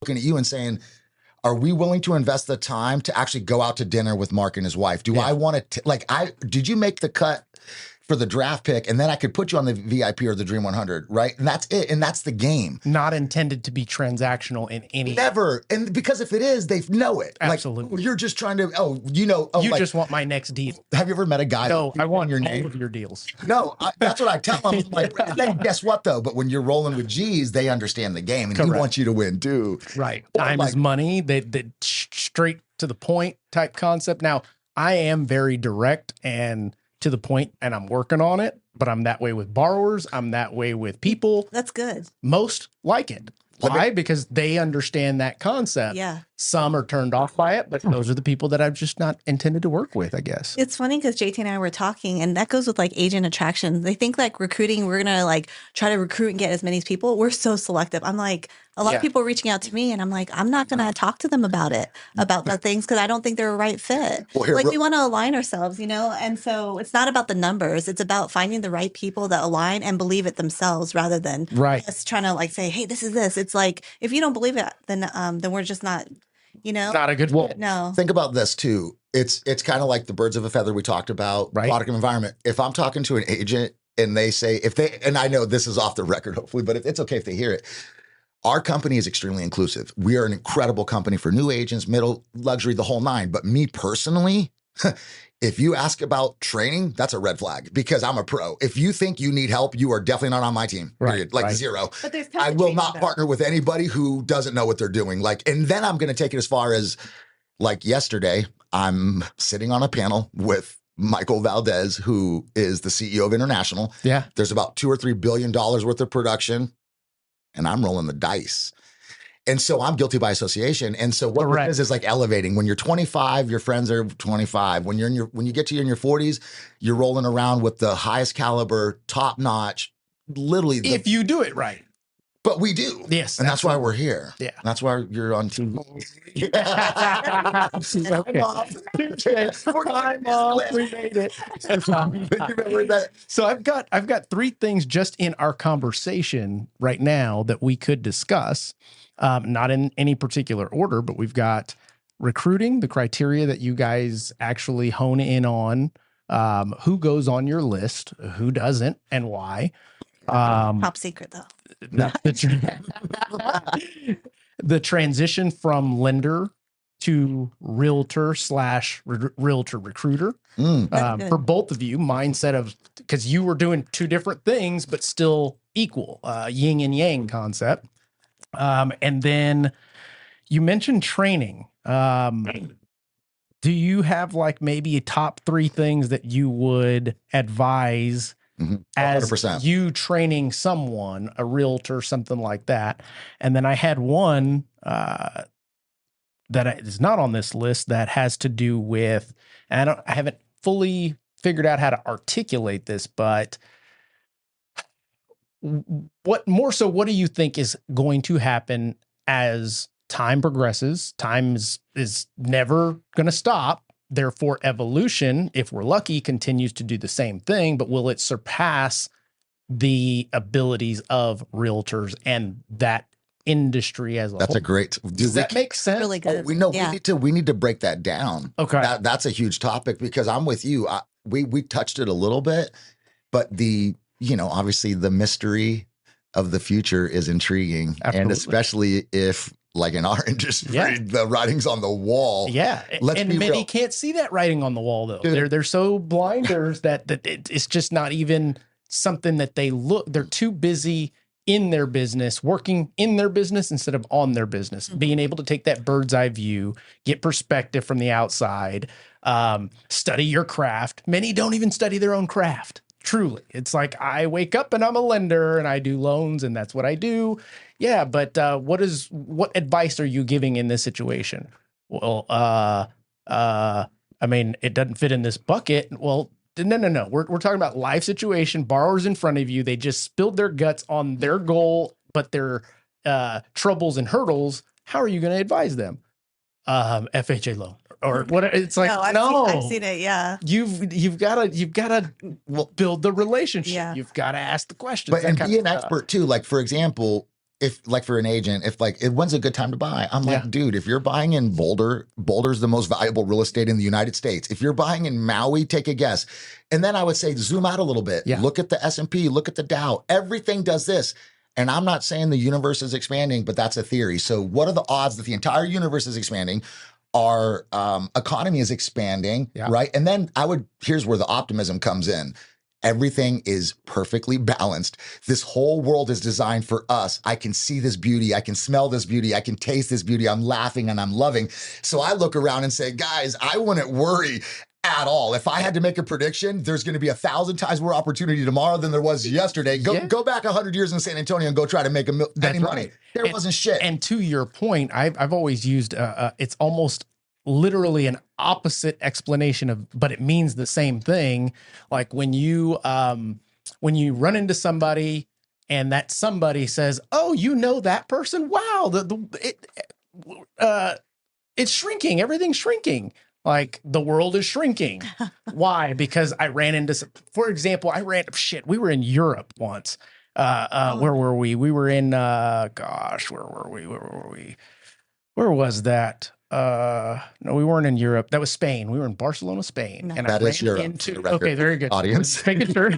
looking at you and saying, are we willing to invest the time to actually go out to dinner with Mark and his wife? Do I want to, did you make the cut for the draft pick, and then I could put you on the VIP or the Dream 100, right? And that's it. And that's the game. Not intended to be transactional in any. Never. And because if it is, they know it. Absolutely. Like, you're just trying to, you just want my next deal. Have you ever met a guy? No, I want your name of your deals. No, that's what I tell them. Like, guess what though? But when you're rolling with G's, they understand the game, and he wants you to win too. Right. Time is money. They straight to the point type concept. Now, I am very direct and to the point, and I'm working on it, but I'm that way with borrowers. I'm that way with people. That's good. Most like it. Why? Because they understand that concept. Yeah. Some are turned off by it, but those are the people that I've just not intended to work with, I guess. It's funny because JT and I were talking, and that goes with like agent attraction. They think like recruiting, we're going to like try to recruit and get as many people. We're so selective. I'm like, a lot of people are reaching out to me, and I'm like, I'm not going to talk to them about the things, because I don't think they're a right fit. We want to align ourselves, And so it's not about the numbers. It's about finding the right people that align and believe it themselves, rather than us trying to like say, hey, this is this. It's like, if you don't believe it, then we're just not, not a good fit. No. Think about this too. It's kind of like the birds of a feather we talked about, product and environment. If I'm talking to an agent and they say, and I know this is off the record, hopefully, but it's okay if they hear it. Our company is extremely inclusive. We are an incredible company for new agents, middle, luxury, the whole nine. But me personally, if you ask about training, that's a red flag, because I'm a pro. If you think you need help, you are definitely not on my team. Period. Zero. But I will not partner with anybody who doesn't know what they're doing. And then I'm going to take it as far as, like yesterday, I'm sitting on a panel with Michael Valdez, who is the CEO of International. Yeah. There's about $2 or $3 billion worth of production, and I'm rolling the dice. And so I'm guilty by association. And so what it is like elevating. When you're 25, your friends are 25. When you get to in your 40s, you're rolling around with the highest caliber, top notch, literally. If you do it right. But we do. Yes. And that's why we're here. Yeah. That's why you're on TV. Time off. We made it. Remember that? So I've got three things just in our conversation right now that we could discuss. Not in any particular order, but we've got recruiting, the criteria that you guys actually hone in on, who goes on your list, who doesn't, and why. Top secret though. The transition from lender to realtor / realtor recruiter. For both of you, mindset of, because you were doing two different things, but still equal, yin and yang concept. And then you mentioned training. Do you have like maybe a top three things that you would advise as 100%. you training someone, a realtor, something like that? And then I had one that is not on this list that has to do with, and I haven't fully figured out how to articulate this, but what do you think is going to happen as time progresses? Time is never going to stop. Therefore, evolution, if we're lucky, continues to do the same thing, but will it surpass the abilities of realtors and that industry as a whole? That's a great. Does that make sense? Really good. We need to break that down. Okay. That's a huge topic, because I'm with you. We touched it a little bit, but obviously the mystery of the future is intriguing. Absolutely. And especially if, like in our industry, the writing's on the wall. Yeah. And many can't see that writing on the wall though. Dude. They're so blinders that it's just not even something that they're too busy in their business, working in their business instead of on their business, being able to take that bird's eye view, get perspective from the outside, study your craft. Many don't even study their own craft. Truly. It's like, I wake up and I'm a lender and I do loans and that's what I do. Yeah. But, what advice are you giving in this situation? Well, I mean, it doesn't fit in this bucket. Well, no. We're talking about life situation, borrowers in front of you. They just spilled their guts on their goal, but their, troubles and hurdles. How are you going to advise them? FHA loan. Or what? It's like, I've seen it. Yeah. You've got to build the relationship. Yeah. You've got to ask the questions. But and be an expert too. Like, for example, if like for an agent, if like when's a good time to buy? I'm like, dude, if you're buying in Boulder's the most valuable real estate in the United States. If you're buying in Maui, take a guess. And then I would say zoom out a little bit. Yeah. Look at the S&P, look at the Dow. Everything does this. And I'm not saying the universe is expanding, but that's a theory. So what are the odds that the entire universe is expanding? Our economy is expanding, right? And then here's where the optimism comes in. Everything is perfectly balanced. This whole world is designed for us. I can see this beauty. I can smell this beauty. I can taste this beauty. I'm laughing and I'm loving. So I look around and say, guys, I wouldn't worry at all. If I had to make a prediction, there's going to be 1,000 times more opportunity tomorrow than there was yesterday. Go back 100 years in San Antonio and go try to make any money. There wasn't shit. And to your point, I've always used, it's almost literally an opposite explanation but it means the same thing. Like when you run into somebody and that somebody says, oh, you know that person? Wow. It's shrinking. Everything's shrinking. Like the world is shrinking. Why? Because I ran into for example, we were in Europe once. Where were we? We were in, where were we? Where was that? No, we weren't in Europe. That was Spain. We were in Barcelona, Spain. No. And that is Europe. Okay, very good. Audience. Making sure.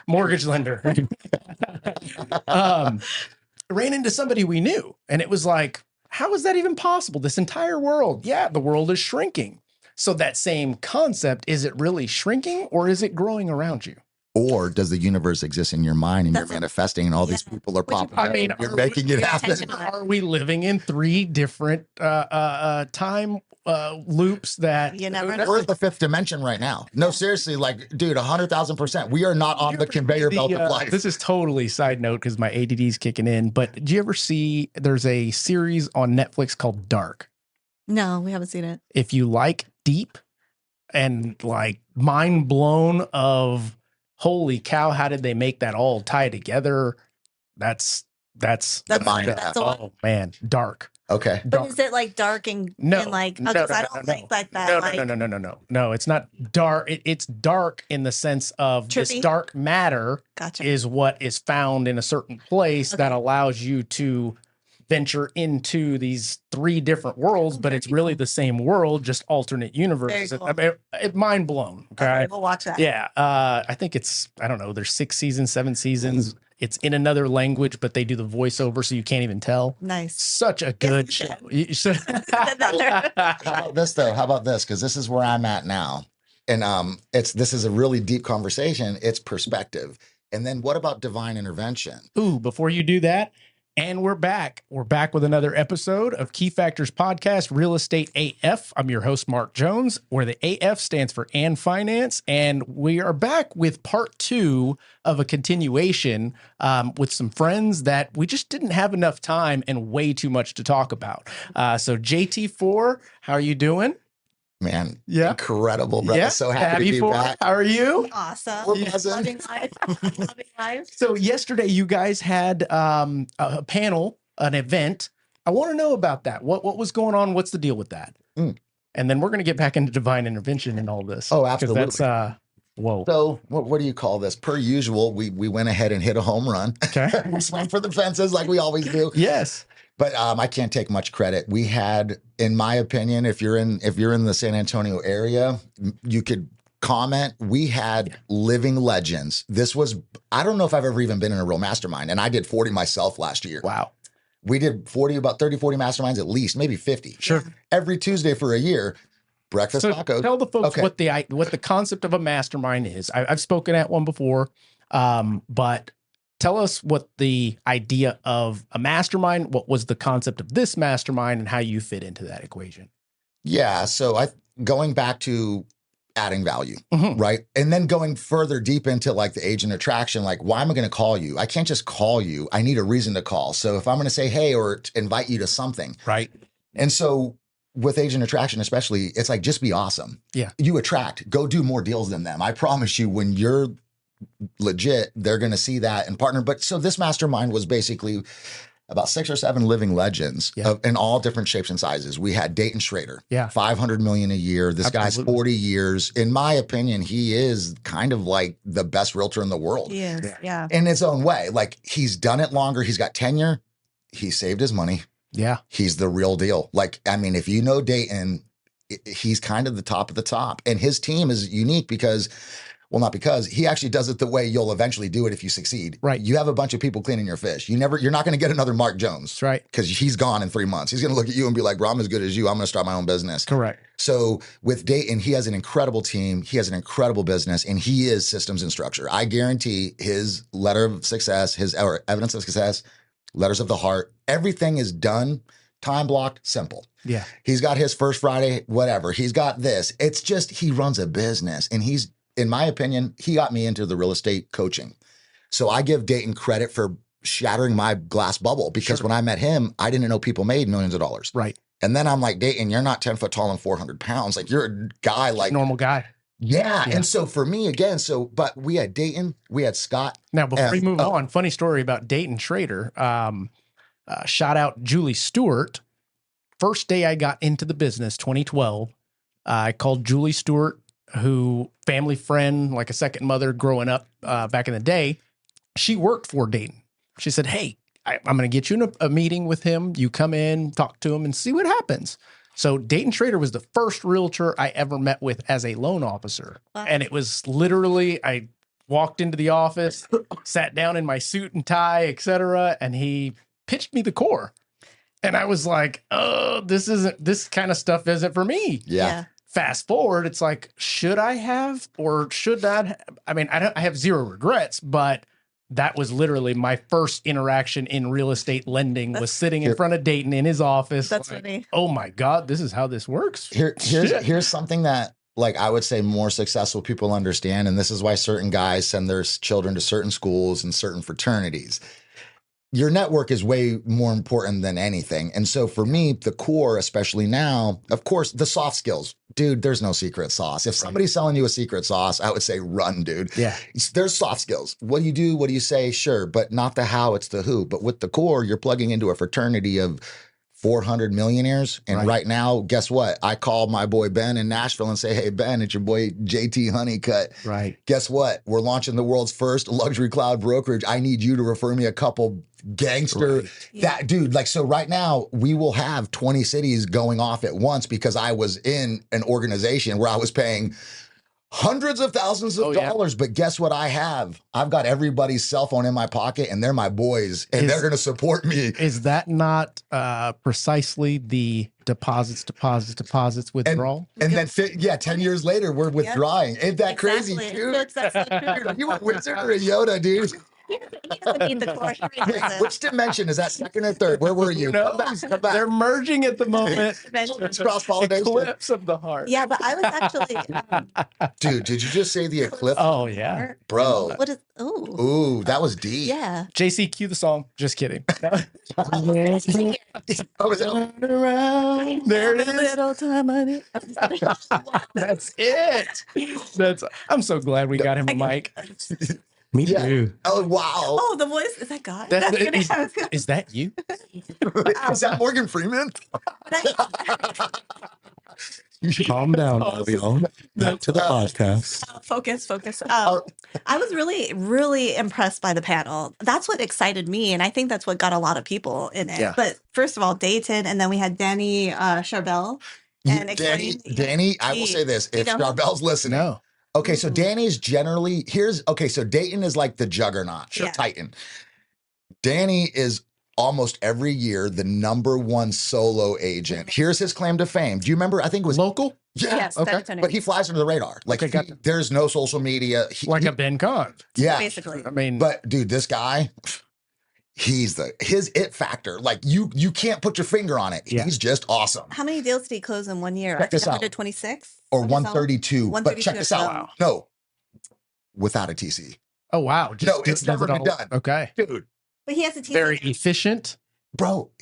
Mortgage lender. Ran into somebody we knew. And it was like, how is that even possible? This entire world. Yeah, the world is shrinking. So that same concept, is it really shrinking or is it growing around you? Or does the universe exist in your mind and you're manifesting and all these people are popping up and you're making it happen? Are we living in 3 different time loops that... You never know. We're at the 5th dimension right now. No, seriously, like, dude, 100,000%. We are not on the conveyor belt of life. This is totally side note because my ADD is kicking in. But did you ever see, there's a series on Netflix called Dark? No, we haven't seen it. If you like deep and like mind blown of... holy cow, how did they make that all tie together? That's the mind. Oh man, dark. Okay. But is it like dark and like, because I don't think like that. No, it's not dark. It's dark in the sense of this dark matter is what is found in a certain place that allows you to venture into these 3 different worlds, but it's really the same world, just alternate universes. Cool. I mean, mind blown. Okay, we'll watch that. Yeah, I think I don't know. There's 6 seasons, 7 seasons. It's in another language, but they do the voiceover, so you can't even tell. Nice. Such a good show. How about this though? How about this? Because this is where I'm at now, and this is a really deep conversation. It's perspective, and then what about divine intervention? Ooh, before you do that. And we're back. We're back with another episode of Key Factors Podcast, Real Estate AF. I'm your host, Mark Jones, where the AF stands for And Finance. And we are back with part 2 of a continuation with some friends that we just didn't have enough time and way too much to talk about. So JT4, how are you doing? Man, incredible, brother. Yeah. So happy to be back. How are you? Awesome. We're loving life. So yesterday you guys had a panel, an event. I want to know about that. What was going on? What's the deal with that? And then we're going to get back into divine intervention and all this. Oh, absolutely. That's whoa. So what do you call this? Per usual, we went ahead and hit a home run. Okay. We swung for the fences like we always do. Yes. But I can't take much credit. We had, in my opinion, if you're in the San Antonio area, you could comment. We had living legends. I don't know if I've ever even been in a real mastermind, and I did 40 myself last year. Wow. We did about 30, 40 masterminds at least, maybe 50. Sure. Every Tuesday for a year. Breakfast tacos. Tell the folks what the concept of a mastermind is. I've spoken at one before, but tell us what the idea of a mastermind, what was the concept of this mastermind, and how you fit into that equation. Yeah. So going back to adding value, right? And then going further deep into like the agent attraction, like, why am I going to call you? I can't just call you. I need a reason to call. So if I'm going to say, hey, or invite you to something. Right. And so with agent attraction, especially, it's like, just be awesome. Yeah. You attract, go do more deals than them. I promise you, when you're legit, they're going to see that and partner. But so this mastermind was basically about 6 or 7 living legends in all different shapes and sizes. We had Dayton Schrader, $500 million a year. This guy's 40 years. In my opinion, he is kind of like the best realtor in the world. He is, in his own way. Like, he's done it longer. He's got tenure. He saved his money. Yeah. He's the real deal. Like, I mean, if you know Dayton, he's kind of the top of the top. And his team is unique because, well, not because, he actually does it the way you'll eventually do it if you succeed. Right. You have a bunch of people cleaning your fish. You're not going to get another Mark Jones. That's right. Because he's gone in 3 months. He's going to look at you and be like, bro, I'm as good as you. I'm going to start my own business. Correct. So with Dayton, he has an incredible team. He has an incredible business, and he is systems and structure. I guarantee his letter of success, or evidence of success, letters of the heart, everything is done, time blocked, simple. Yeah. He's got his first Friday, whatever. He's got this. It's just, he runs a business, and he's, in my opinion, he got me into the real estate coaching. So I give Dayton credit for shattering my glass bubble, because when I met him, I didn't know people made millions of dollars. Right. And then I'm like, Dayton, you're not 10 foot tall and 400 pounds. Like, you're a guy like normal guy. Yeah. And so for me, again, but we had Dayton, we had Scott. Now, before we move on, funny story about Dayton Schrader. Shout out Julie Stewart. First day I got into the business, 2012, I called Julie Stewart, who family friend, like a second mother growing up back in the day. She worked for Dayton. She said, hey, I'm going to get you in a meeting with him. You come in, talk to him, and see what happens. So Dayton Schrader was the first realtor I ever met with as a loan officer. Wow. And it was literally, I walked into the office, sat down in my suit and tie, et cetera, and he pitched me the core. And I was like, oh, this kind of stuff isn't for me. Yeah. Fast forward, it's like, should I have or should not? I mean, I have zero regrets, but that was literally my first interaction in real estate lending, was sitting in front of Dayton in his office. That's like, funny. Oh my God, this is how this works. Here's something that, like, I would say more successful people understand. And this is why certain guys send their children to certain schools and certain fraternities. Your network is way more important than anything. And so for me, the core, especially now, of course, the soft skills, dude, there's no secret sauce. If somebody's selling you a secret sauce, I would say run, dude. Yeah. There's soft skills. What do you do? What do you say? Sure. But not the how, it's the who. But with the core, you're plugging into a fraternity of 400 millionaires. And right now, guess what? I call my boy Ben in Nashville and say, hey, Ben, it's your boy JT Honeycutt. Right. Guess what? We're launching the world's first luxury cloud brokerage. I need you to refer me a couple gangster that dude. Like, so right now we will have 20 cities going off at once because I was in an organization where I was paying hundreds of thousands of dollars. But guess what I have? I've got everybody's cell phone in my pocket, and they're my boys, and they're going to support me. Is that not precisely the deposits withdrawal? And then 10 years later, we're withdrawing. Ain't that crazy, dude? You a wizard or a Yoda, dude? He doesn't need the core. Which dimension is that? Second or third? Where were you? Come back. They're merging at the moment. It's cross-pollination. Eclipse of the heart. Yeah, but I was actually dude, did you just say the eclipse? Oh yeah, bro. What is ooh, that was deep. Yeah. JC, cue the song. Just kidding. Oh, is around. There it is. Little time on it. That's it. I'm so glad we got him a mic. Me too. Oh, wow. Oh, the voice. Is that God? Is that you? Is that Morgan Freeman? Calm down, y'all. Back to the podcast. Focus. I was really, really impressed by the panel. That's what excited me, and I think that's what got a lot of people in it. Yeah. But first of all, Dayton, and then we had Danny Charbel. And Danny, I will say this. If Charbel's listening. No. Okay, so Danny's generally, so Dayton is like the juggernaut, Titan. Danny is almost every year the #1 solo agent. Here's his claim to fame. Do you remember? I think it was local. Yeah. Yes, okay. But he flies under the radar. Like, there's no social media. A Ben Kahn. Yeah. Basically. I mean, but dude, this guy, his it factor. Like, you can't put your finger on it. Yeah. He's just awesome. How many deals did he close in 1 year? Check this 126? Or 132. 132. But check this out. Wow. No. Without a TC. Oh, wow. It's never been done. Okay. Dude. But he has a TC. Very efficient. Bro.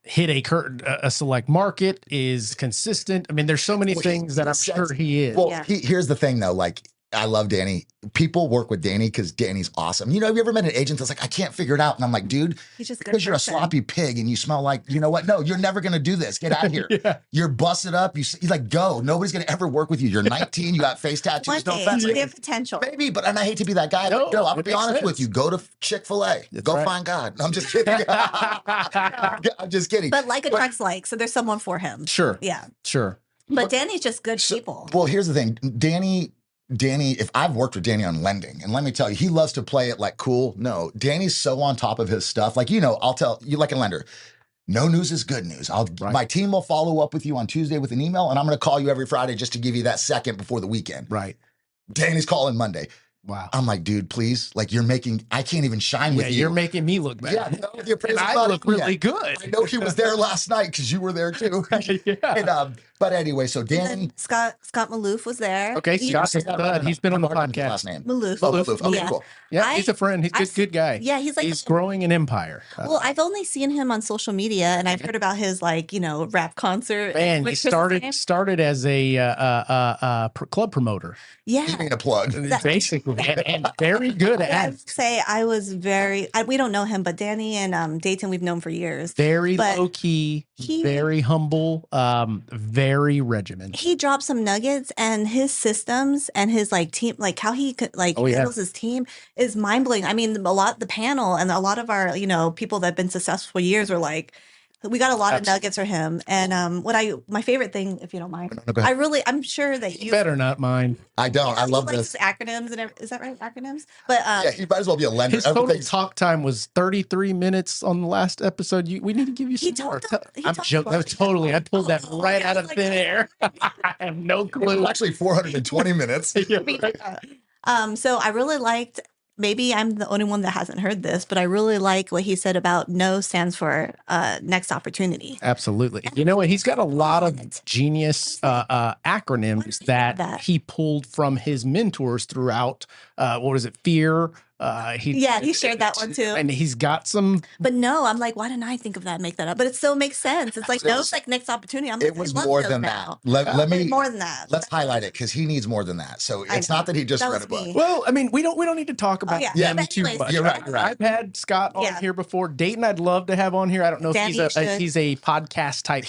Hit a select market, is consistent. I mean, there's so many things that I'm sure he is. Well, here's the thing, though. Like, I love Danny. People work with Danny because Danny's awesome. You know, have you ever met an agent that's like, I can't figure it out? And I'm like, dude, He's just because you're a sloppy pig and you smell like, you know what? No, you're never going to do this. Get out of here. You're busted up. You're like, go. Nobody's going to ever work with you. You're 19. You got face tattoos. No offense. They have potential. Maybe, but and I hate to be that guy. No, I'm going to be honest with you. Go to Chick-fil-A. Go find God. No, I'm just kidding. I'm just kidding. But like attracts like. So there's someone for him. Sure. Yeah. Sure. But Danny's just good people. Well, here's the thing. Danny, if I've worked with Danny on lending, and let me tell you, he loves to play it like cool. No, Danny's so on top of his stuff. Like, you know, I'll tell you like a lender, no news is good news. My team will follow up with you on Tuesday with an email, and I'm going to call you every Friday just to give you that second before the weekend. Right. Danny's calling Monday. Wow. I'm like, dude, please, like I can't even shine with you. You're making me look bad. Yeah, no, the appraisal I look really good. I know he was there last night because you were there too. And, but anyway, so Danny. Scott Maloof was there. Okay, Scott's a stud. He's been on the podcast. Last name. Maloof. Maloof. Okay, cool. Yeah, he's a friend. He's a good guy. Yeah, he's growing an empire. Well, I've only seen him on social media, and I've heard about his rap concert. Man, he started as a club promoter. Yeah, you mean a plug, basically, and very good at. I would say I was we don't know him, but Danny and Dayton we've known for years. Very low key, very humble, very regimented. He dropped some nuggets, and his systems and his team, how he handles his team is mind blowing. I mean, the panel and a lot of our people that have been successful for years are like. We got a lot of nuggets for him, and my favorite thing, if you don't mind, I'm sure that you better not mind. I don't. I love this acronyms and is that right? Acronyms, but yeah, he might as well be a lender. His total talk time was 33 minutes on the last episode. We need to give you some more. I'm joking. That was totally. I pulled that right out of thin air. I have no clue. It was actually 420 minutes. So I really liked. Maybe I'm the only one that hasn't heard this, but I really like what he said about NO stands for next opportunity. Absolutely. You know what? He's got a lot of genius acronyms that he pulled from his mentors throughout. What was it? Fear. He shared that one too. And he's got some. But no, I'm like, why didn't I think of that and make that up? But it still makes sense. It's like, no, it's like next opportunity. It was more than that. Let me more than that. Let's highlight it because he needs more than that. So it's not that he just read a book. Well, I mean, we don't need to talk about them too much. You're right. I've had Scott on here before. Dayton, I'd love to have on here. I don't know if he's a podcast type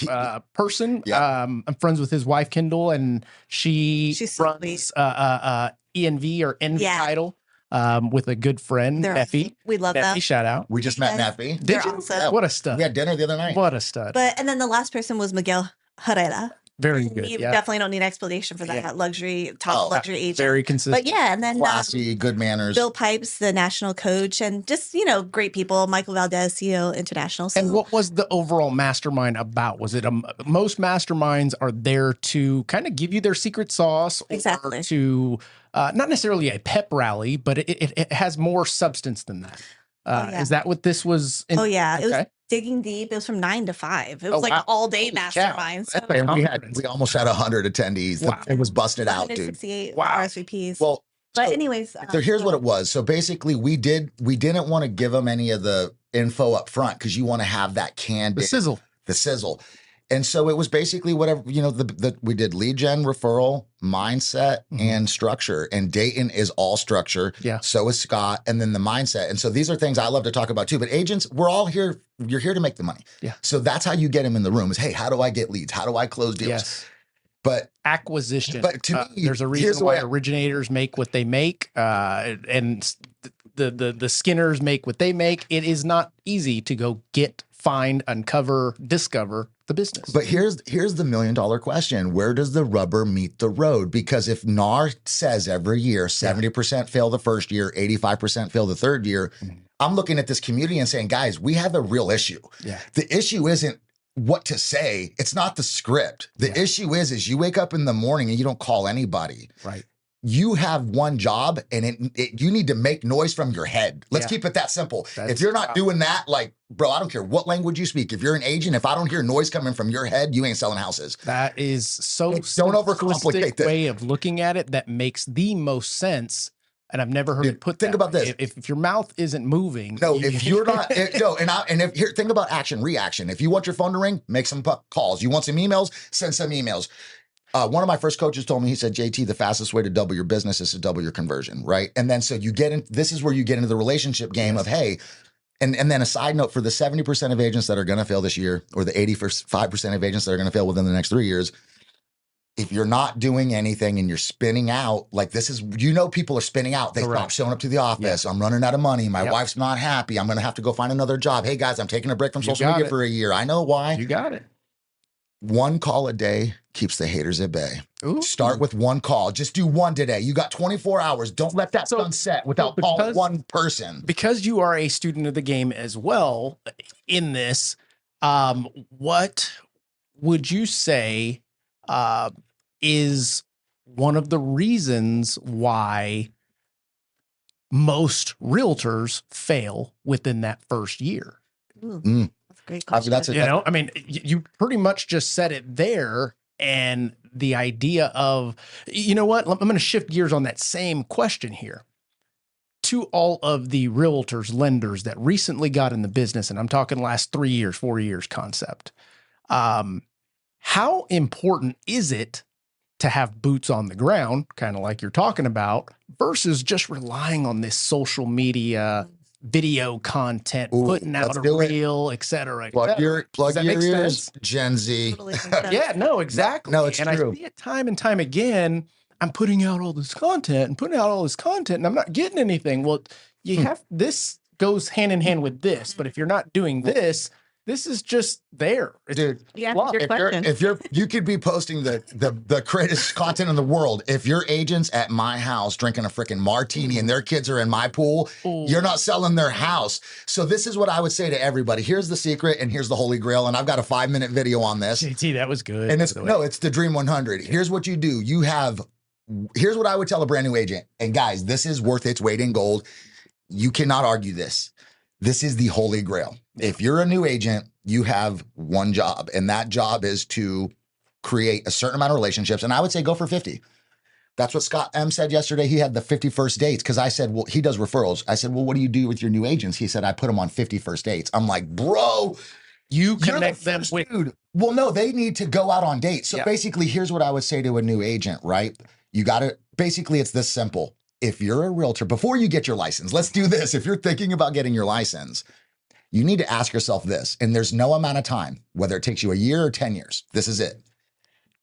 person. I'm friends with his wife Kendall, and she runs ENV or Envy Title. With a good friend, Neffy. We love them. Shout out. We just met Neffy. Did you? Awesome. What a stud. We had dinner the other night. What a stud. And then the last person was Miguel Herrera. Very good. You definitely don't need explanation for that. Luxury agent. Very consistent. But and then classy, good manners. Bill Pipes, the national coach, and just great people. Michael Valdez, CEO International. And what was the overall mastermind about? Was it most masterminds are there to kind of give you their secret sauce, or to not necessarily a pep rally, but it has more substance than that. Is that what this was? It was digging deep. It was from 9 to 5. It was all day mastermind. So. We almost had 100 attendees. Wow. It was busted out, dude. 168 RSVPs. Well, but anyways, so here's what it was. So basically, we didn't want to give them any of the info up front because you want to have that candid sizzle. And so it was basically whatever, we did lead gen, referral, mindset, and structure. And Dayton is all structure. Yeah. So is Scott. And then the mindset. And so these are things I love to talk about too. But agents, we're all here. You're here to make the money. Yeah. So that's how you get them in the room is, hey, how do I get leads? How do I close deals? Yes. But acquisition. But to me, there's a reason why originators make what they make. And the Skinners make what they make. It is not easy to go find, uncover, discover the business. But here's the $1 million question. Where does the rubber meet the road? Because if NAR says every year 70% fail the first year, 85% fail the third year, I'm looking at this community and saying, guys, we have a real issue. Yeah. The issue isn't what to say. It's not the script. The issue is you wake up in the morning and you don't call anybody. Right. You have one job and you need to make noise from your head. Let's keep it that simple. If you're not doing that, bro, I don't care what language you speak. If you're an agent, if I don't hear noise coming from your head, you ain't selling houses. That is so don't overcomplicate this. Way of looking at it that makes the most sense. And I've never heard it put. Think about this: if your mouth isn't moving, if you're not, think about action, reaction. If you want your phone to ring, make some calls. You want some emails, send some emails. One of my first coaches told me, he said, JT, the fastest way to double your business is to double your conversion, right? And then so you get in, this is where you get into the relationship game of, hey, and then a side note for the 70% of agents that are going to fail this year, or the 85% of agents that are going to fail within the next 3 years, if you're not doing anything and you're spinning out, like this is, people are spinning out. They stop showing up to the office. I'm running out of money. My wife's not happy. I'm going to have to go find another job. Hey guys, I'm taking a break from social media for a year. I know why. You got it. One call a day keeps the haters at bay. Ooh. Start with one call. Just do one today. You got 24 hours. Don't let that sun set without calling one person. Because you are a student of the game as well in this, what would you say is one of the reasons why most realtors fail within that first year? That's a great question. You pretty much just said it there. And the idea of, you know what, I'm going to shift gears on that same question here to all of the realtors, lenders that recently got in the business. And I'm talking last 3 years, 4 years concept. How important is it to have boots on the ground, kind of like you're talking about, versus just relying on this social media video content, putting out a reel, et cetera. Plug your ears, Gen Z. Totally Yeah, no, exactly. No, it's true. true. I see it time and time again. I'm putting out all this content and I'm not getting anything. Well, you have, this goes hand in hand with this, but if you're not doing this, this is just there. Dude, you could be posting the greatest content in the world. If your agent's at my house drinking a freaking martini and their kids are in my pool, you're not selling their house. So this is what I would say to everybody. Here's the secret and here's the holy grail. And I've got a 5-minute video on this. JT, that was good. And it's the Dream 100. Here's what you do. Here's what I would tell a brand new agent. And guys, this is worth its weight in gold. You cannot argue this. This is the holy grail. If you're a new agent, you have one job, and that job is to create a certain amount of relationships. And I would say go for 50. That's what Scott M said yesterday. He had the 50 first dates because I said, well, he does referrals. I said, well, what do you do with your new agents? He said, I put them on 50 first dates. I'm like, bro, you connect them with. Dude. Well, no, they need to go out on dates. So basically, here's what I would say to a new agent, right? You got to, basically, it's this simple. If you're a realtor, before you get your license, let's do this. If you're thinking about getting your license, you need to ask yourself this, and there's no amount of time, whether it takes you a year or 10 years. This is it.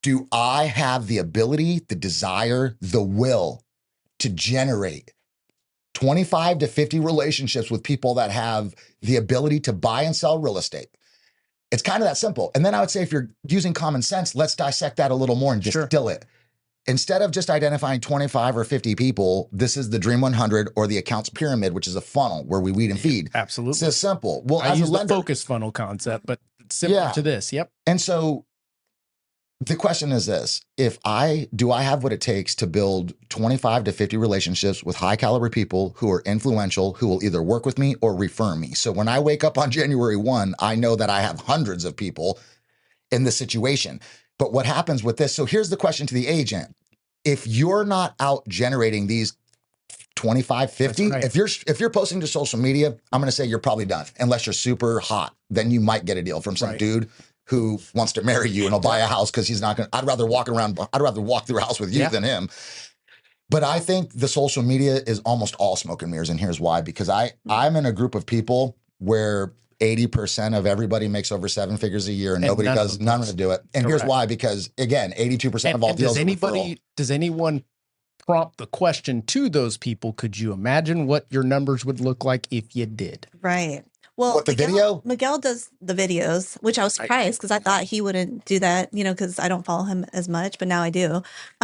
Do I have the ability, the desire, the will to generate 25 to 50 relationships with people that have the ability to buy and sell real estate? It's kind of that simple. And then I would say if you're using common sense, let's dissect that a little more and distill it. Instead of just identifying 25 or 50 people, this is the Dream 100 or the accounts pyramid, which is a funnel where we weed and feed. Absolutely. It's as simple. Well, I use the focus funnel concept, but similar to this. Yep. And so the question is this: do I have what it takes to build 25 to 50 relationships with high caliber people who are influential, who will either work with me or refer me? So when I wake up on January 1, I know that I have hundreds of people in this situation. But what happens with this? So here's the question to the agent. If you're not out generating these 25, 50, right, if you're posting to social media, I'm going to say you're probably done unless you're super hot. Then you might get a deal from some dude who wants to marry you and will buy a house because he's not going to, I'd rather walk through a house with you than him. But I think the social media is almost all smoke and mirrors. And here's why, because I'm in a group of people where 80% of everybody makes over 7 figures a year and none of them do it. And here's why, because again, 82% of all deals. Does anyone prompt the question to those people? Could you imagine what your numbers would look like if you did? Right. Well, Miguel does the videos, which I was surprised because I thought he wouldn't do that, because I don't follow him as much, but now I do.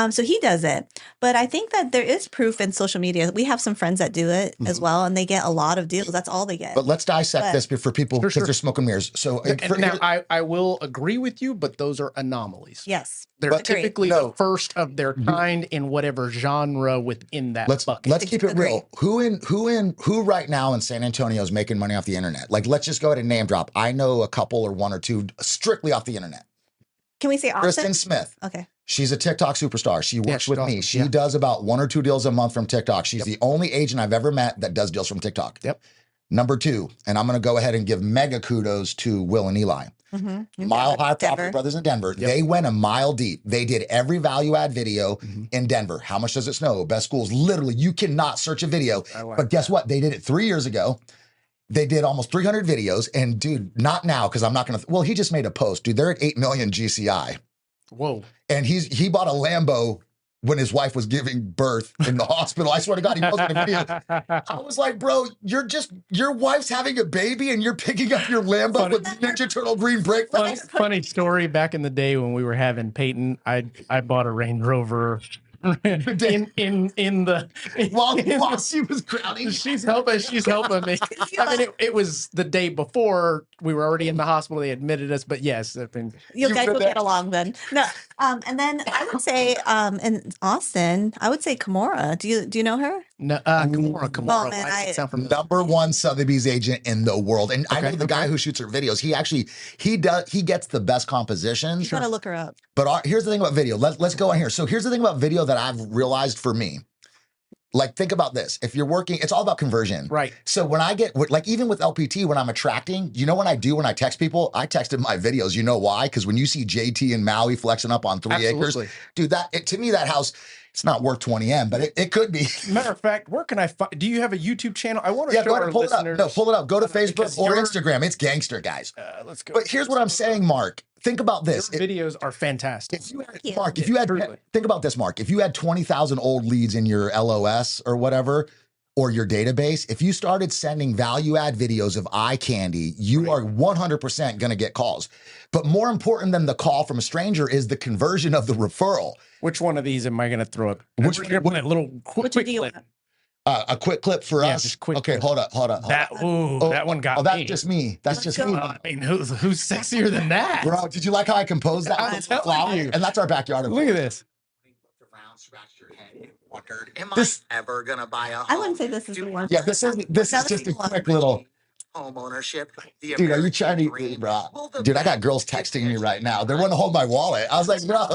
So he does it. But I think that there is proof in social media. We have some friends that do it as well, and they get a lot of deals. That's all they get. But let's dissect this for people because they're smoke and mirrors. So I will agree with you, but those are anomalies. Yes. They're typically the first of their kind in whatever genre within that bucket. Let's keep it real. Who right now in San Antonio is making money off the internet? Like, let's just go ahead and name drop. I know a couple or one or two strictly off the internet. Can we say Kristen Smith? Okay. She's a TikTok superstar. She works with me. She does about 1 or 2 deals a month from TikTok. She's the only agent I've ever met that does deals from TikTok. Yep. Number 2, and I'm going to go ahead and give mega kudos to Will and Eli. Mile High Property Brothers in Denver. Yep. They went a mile deep. They did every value add video in Denver. How much does it snow? Best schools. Literally, you cannot search a video. But guess what? They did it 3 years ago. They did almost 300 videos. And dude, not now, because I'm not going to. Well, he just made a post. Dude, they're at 8 million GCI. Whoa. And he bought a Lambo when his wife was giving birth in the hospital. I swear to God, he posted a video. I was like, bro, your wife's having a baby and you're picking up your Lambo with Ninja Turtle green brake pads. Funny story. Back in the day when we were having Peyton, I bought a Range Rover while she was crowning. She's helping me. I mean, it was the day before we were already in the hospital. They admitted us, but yes, I mean, you guys will get along then. No, and then I would say in Austin, I would say Kimora. Do you know her? No, Kimora. Oh, man, sound from #1 Sotheby's agent in the world, and I know the guy who shoots her videos. He gets the best compositions. You gotta look her up. But here's the thing about video. Let's go on here. So here's the thing about video that I've realized for me. Like, think about this. If you're working, it's all about conversion. Right. So when I get, like, even with LPT, when I'm attracting, you know when I text people, I texted my videos. You know why? Because when you see JT and Maui flexing up on 3 acres, dude, to me, that house, it's not worth 20M, but it could be. Matter of fact, where can I find, do you have a YouTube channel? I want to show our pull listeners. it up. No, pull it up. Go to Facebook or Instagram. It's gangster, guys. Let's go. But here's what I'm saying, Mark. Think about this. Your videos are fantastic. Think about this, Mark. If you had 20,000 old leads in your LOS or whatever, or your database, if you started sending value add videos of eye candy, you are 100% going to get calls. But more important than the call from a stranger is the conversion of the referral. Which one of these am I going to throw up? Which little quick clip? A quick clip for us. Just quick. Okay, hold up. That one got me. That's just me. That's just me. I mean, who's sexier than that? Bro, did you like how I composed that? I'm telling you. And that's our backyard. Look at this. Scratched your head and wondered, am I ever gonna buy a home? I wouldn't say this is the one. Yeah, this is just a quick little home ownership. Dude, are you trying to, bro? Dude, I got girls texting me right now. They want to hold my wallet. I was like, bro,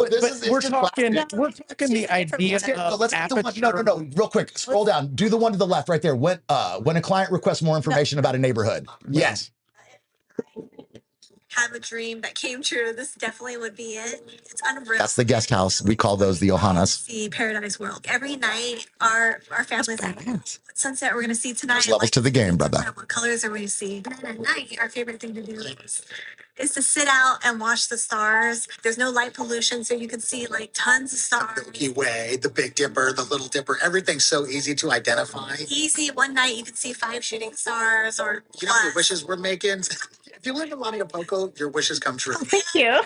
we're talking the idea of aperture. No, real quick. Scroll down. Do the one to the left right there. When a client requests more information about a neighborhood. Yes. Have a dream that came true. This definitely would be it. It's unreal. That's the guest house. We call those the Ohanas. See Paradise World. Every night, our family's like, what sunset we're going to see tonight. There's levels to the game, brother. What colors are we going to see? And then at night, our favorite thing to do is to sit out and watch the stars. There's no light pollution, so you can see like tons of stars. The Milky Way, the Big Dipper, the Little Dipper, everything's so easy to identify. Easy. One night you could see 5 shooting stars or you know the wishes we're making? If you live in Laniapoco, your wishes come true. Oh, thank you.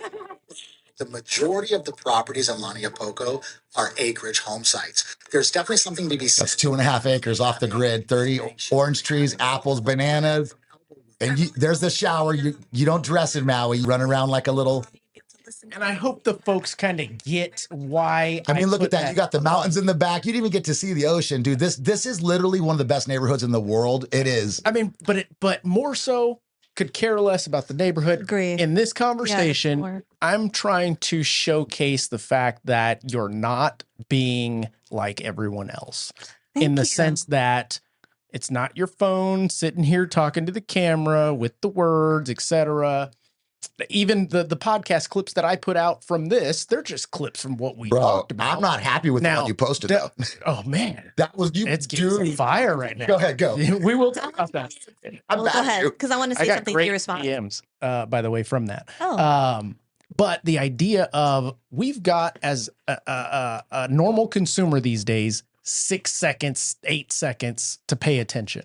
The majority of the properties in Laniapoco are acreage home sites. There's definitely something to be said. That's 2.5 acres off the grid, 30 orange trees, apples, bananas. And there's the shower. You don't dress in Maui. You run around like a little. And I hope the folks kind of get why. I mean, look at that. You got the mountains in the back. You didn't even get to see the ocean, dude. This is literally one of the best neighborhoods in the world. It is. I mean, but more so, could care less about the neighborhood. Agree. In this conversation, I'm trying to showcase the fact that you're not being like everyone else. In the sense that it's not your phone sitting here talking to the camera with the words, etc. Even the podcast clips that I put out from this, they're just clips from what we talked about. I'm not happy with what you posted, though. Oh, man. That was you. It's getting fire right now. Go ahead, go. We will talk about that. Go ahead, because I want to say something to your response. DMs, by the way, from that. Oh. But the idea of we've got as a normal consumer these days, 6 seconds, 8 seconds to pay attention.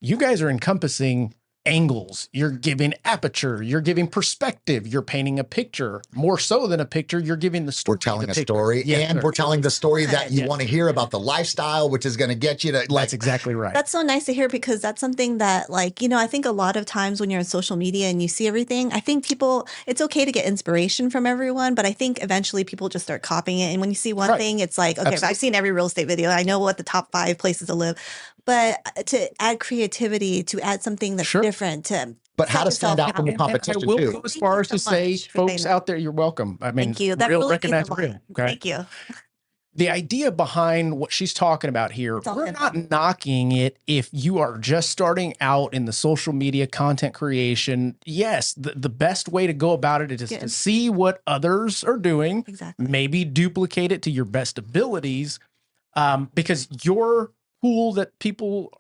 You guys are encompassing angles. You're giving aperture. You're giving perspective. You're painting a picture. More so than a picture, you're giving the story. We're telling a story, and we're telling the story that you want to hear about the lifestyle, which is going to get you to. That's exactly right. That's so nice to hear, because that's something that, like, you know, I think a lot of times when you're on social media and you see everything, I think it's okay to get inspiration from everyone, but I think eventually people just start copying it. And when you see one thing, it's like, okay, I've seen every real estate video. I know what the top 5 places to live. But to add creativity, to add something that's different, but how to stand out from the competition, I will go as far as to say, folks out there, you're welcome. I mean, thank you. That real really recognize real. Okay? Thank you. the idea behind what she's talking about here, we're not knocking it if you are just starting out in the social media content creation. Yes, the best way to go about it is to see what others are doing, maybe duplicate it to your best abilities, because your pool that people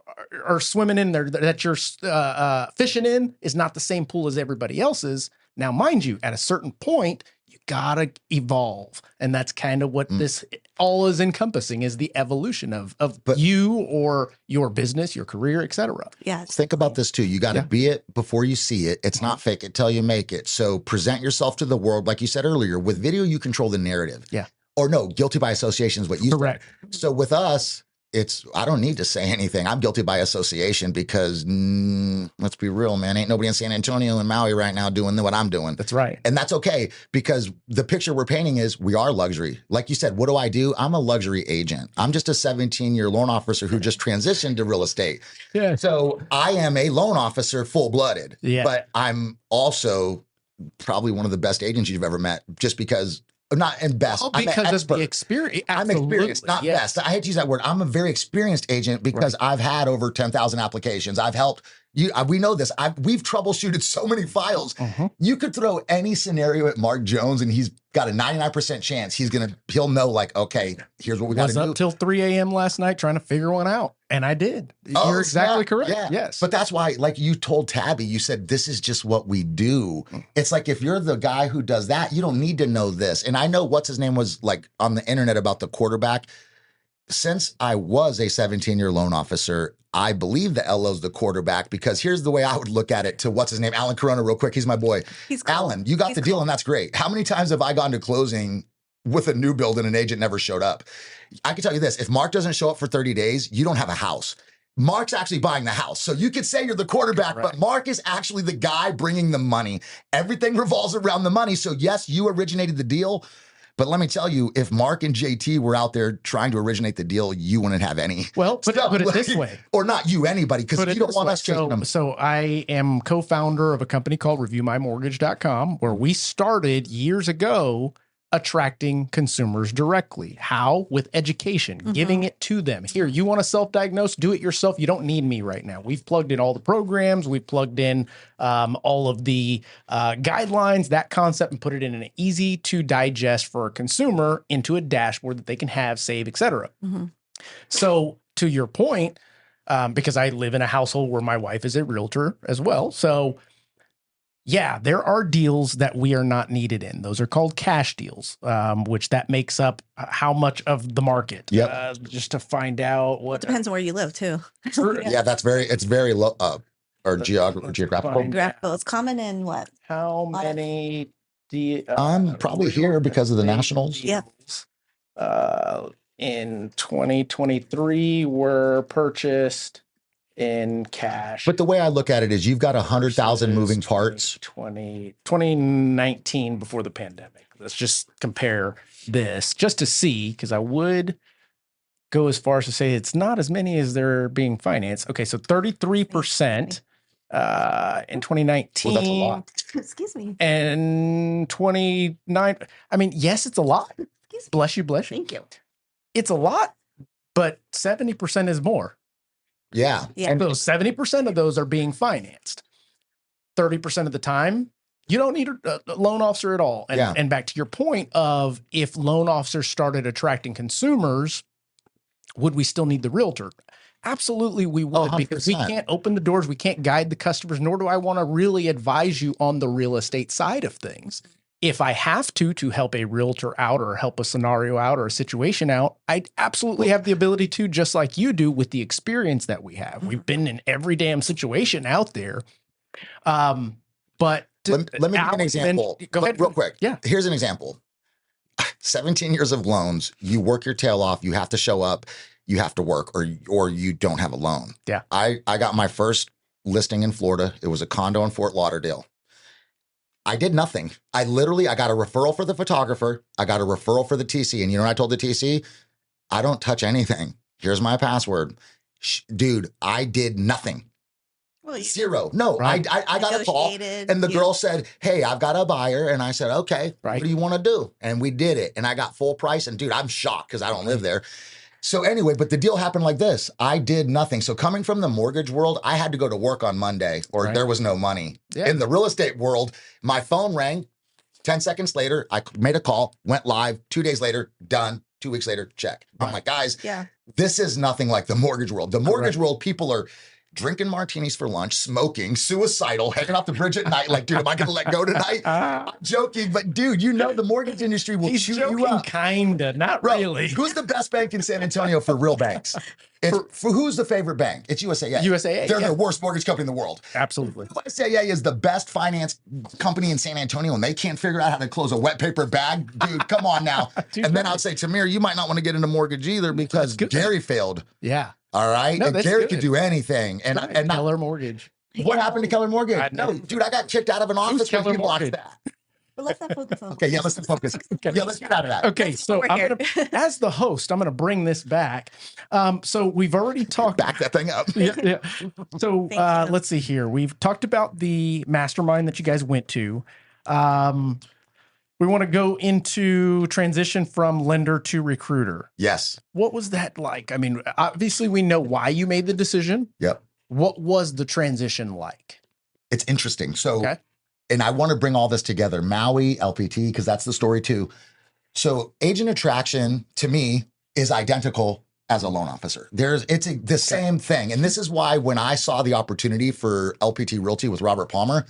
are swimming in there, that you're fishing in, is not the same pool as everybody else's. Now, mind you, at a certain point, you gotta evolve, and that's kind of what this all is encompassing, is the evolution of you or your business, your career, etc. Yeah. Think about this too. You got to be it before you see it. It's not fake it till you make it. So present yourself to the world, like you said earlier. With video, you control the narrative. Yeah. Or no, guilty by association is what you said. So with us, I don't need to say anything. I'm guilty by association because let's be real, man. Ain't nobody in San Antonio and Maui right now doing what I'm doing. That's right. And that's okay, because the picture we're painting is we are luxury. Like you said, what do? I'm a luxury agent. I'm just a 17-year loan officer who just transitioned to real estate. Yeah. So I am a loan officer full-blooded. Yeah. But I'm also probably one of the best agents you've ever met, just because not in best. Because of the experience. I'm experienced, not best. I hate to use that word. I'm a very experienced agent because I've had over 10,000 applications. I've helped you. We know this. We've troubleshooted so many files. You could throw any scenario at Mark Jones and he's got a 99% chance he'll know, like, okay, here's what we got to do. I was up till 3 a.m. last night trying to figure one out. And I did. You're exactly correct. Yeah. Yes. But that's why, like you told Tabby, you said, this is just what we do. It's like, if you're the guy who does that, you don't need to know this. And I know what's his name was like on the internet about the quarterback. Since I was a 17-year loan officer, I believe the LO's the quarterback, because here's the way I would look at it to what's his name? Alan Corona, real quick. He's my boy. He's cool. Alan, you got the deal and that's great. How many times have I gone to closing with a new build and an agent never showed up? I can tell you this, if Mark doesn't show up for 30 days, you don't have a house. Mark's actually buying the house. So you could say you're the quarterback, but Mark is actually the guy bringing the money. Everything revolves around the money. So yes, you originated the deal. But let me tell you, if Mark and JT were out there trying to originate the deal, you wouldn't have any. Well, put it this way. Or not you, anybody, because you don't want us chasing them. So I am co-founder of a company called ReviewMyMortgage.com, where we started years ago attracting consumers directly. How? With education, giving it to them. Here, you want to self-diagnose, do it yourself. You don't need me right now. We've plugged in all the programs. We've plugged in all of the guidelines, that concept, and put it in an easy to digest for a consumer into a dashboard that they can have, save, etc. So to your point, because I live in a household where my wife is a realtor as well. So yeah, there are deals that we are not needed in. Those are called cash deals, which that makes up how much of the market. Just to find out what. It depends on where you live too. Yeah, it's very low, or geographical. It's common in what? How many I'm probably here because of the Nationals. Yeah. In 2023 were purchased in cash. But the way I look at it is you've got 100,000 moving parts. 2019 before the pandemic. Let's just compare this just to see, because I would go as far as to say it's not as many as they're being financed. Okay, so 33% in 2019. Well, that's a lot. Excuse me. And 29. I mean, yes, it's a lot. Bless you, bless you. Thank you. It's a lot, but 70% is more. Yeah. And those 70% of those are being financed. 30% of the time, you don't need a loan officer at all. And back to your point of, if loan officers started attracting consumers, would we still need the realtor? Absolutely, we would, because we can't open the doors. We can't guide the customers, nor do I want to really advise you on the real estate side of things. If I have to help a realtor out or help a scenario out or a situation out, I absolutely have the ability to, just like you do with the experience that we have. We've been in every damn situation out there. But let me give you an example. Go ahead. Real quick. Yeah. Here's an example. 17 years of loans, you work your tail off, you have to show up, you have to work, or you don't have a loan. Yeah. I got my first listing in Florida. It was a condo in Fort Lauderdale. I did nothing. I got a referral for the photographer. I got a referral for the TC. And you know what I told the TC? I don't touch anything. Here's my password. Dude, I did nothing. Well, Zero. No, I got a call and the girl said, hey, I've got a buyer. And I said, okay, what do you want to do? And we did it. And I got full price. And dude, I'm shocked because I don't live there. So anyway, but the deal happened like this. I did nothing. So coming from the mortgage world, I had to go to work on Monday or there was no money. Yeah. In the real estate world, my phone rang. 10 seconds later, I made a call, went live. 2 days later, done. 2 weeks later, check. I'm like, guys, this is nothing like the mortgage world. The mortgage world, people are drinking martinis for lunch, smoking, suicidal, hanging off the bridge at night. Like, dude, am I going to let go tonight? I'm joking, but dude, you know the mortgage industry will shoot you up. Kinda, not really. Who's the best bank in San Antonio for real banks? For who's the favorite bank? It's USAA. USAA. They're the worst mortgage company in the world. Absolutely. USAA is the best finance company in San Antonio, and they can't figure out how to close a wet paper bag. Dude, come on now. And then I'll say, Tamir, you might not want to get into mortgage either because Gary failed. Yeah. All right. No, and Gary could do anything. And Keller Mortgage. What happened to Keller Mortgage? No, dude, I got kicked out of an office when he blocked that. But let's not focus on. Okay, yeah, let's focus. Okay. Yeah, let's get out of that. Okay, so as the host, I'm gonna bring this back. So we've already talked. Back that thing up. Yeah. So let's see here. We've talked about the mastermind that you guys went to. We want to go into transition from lender to recruiter. Yes. What was that like? I mean, obviously we know why you made the decision. Yep. What was the transition like? It's interesting. So, and I want to bring all this together, Maui, LPT, because that's the story too. So agent attraction to me is identical as a loan officer. It's the same thing. And this is why when I saw the opportunity for LPT Realty with Robert Palmer,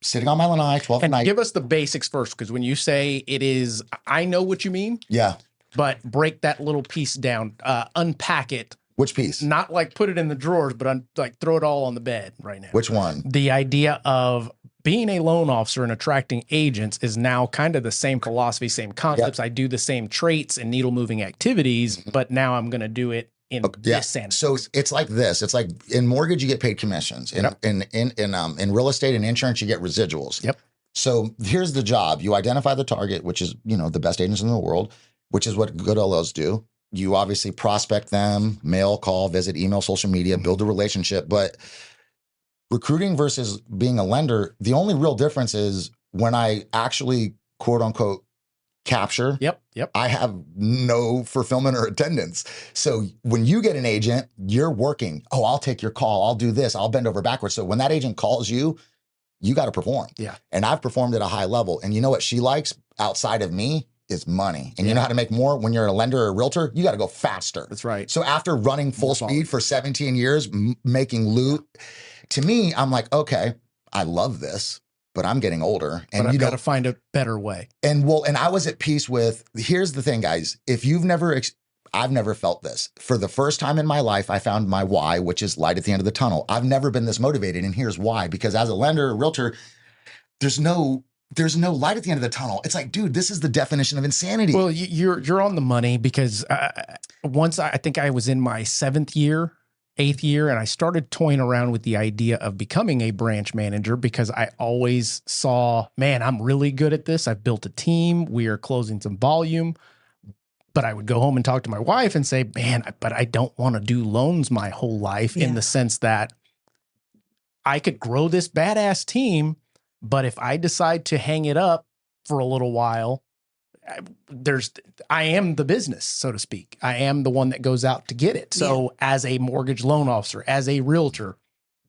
sitting on my lanai, 12th night. Give us the basics first, because when you say it is, I know what you mean. Yeah. But break that little piece down, unpack it. Which piece? Not like put it in the drawers, but like throw it all on the bed right now. Which one? The idea of being a loan officer and attracting agents is now kind of the same philosophy, same concepts. I do the same traits and needle moving activities, but now I'm going to do it in this sense. So it's like this. It's like in mortgage, you get paid commissions. In real estate and insurance, you get residuals. Yep. So here's the job. You identify the target, which is, the best agents in the world, which is what good LOs do. You obviously prospect them, mail, call, visit, email, social media, build a relationship. But recruiting versus being a lender, the only real difference is when I actually, quote unquote, capture, I have no fulfillment or attendance. So when you get an agent, you're working. Oh, I'll take your call. I'll do this. I'll bend over backwards. So when that agent calls you, you got to perform. Yeah. And I've performed at a high level. And you know what she likes outside of me is money. And you know how to make more when you're a lender or a realtor? You got to go faster. That's right. So after running full speed for 17 years, making loot, to me, I'm like, okay, I love this, but I'm getting older. And I've got to find a better way. And I was at peace with, here's the thing, guys. If you've never, I've never felt this. For the first time in my life, I found my why, which is light at the end of the tunnel. I've never been this motivated. And here's why. Because as a lender, a realtor, there's no light at the end of the tunnel. It's like, dude, this is the definition of insanity. Well, you're on the money because once I think I was in my 8th year, and I started toying around with the idea of becoming a branch manager because I always saw, man, I'm really good at this. I've built a team. We are closing some volume. But I would go home and talk to my wife and say, man, but I don't want to do loans my whole life in the sense that I could grow this badass team. But if I decide to hang it up for a little while, I am the business, so to speak. I am the one that goes out to get it. So as a mortgage loan officer, as a realtor,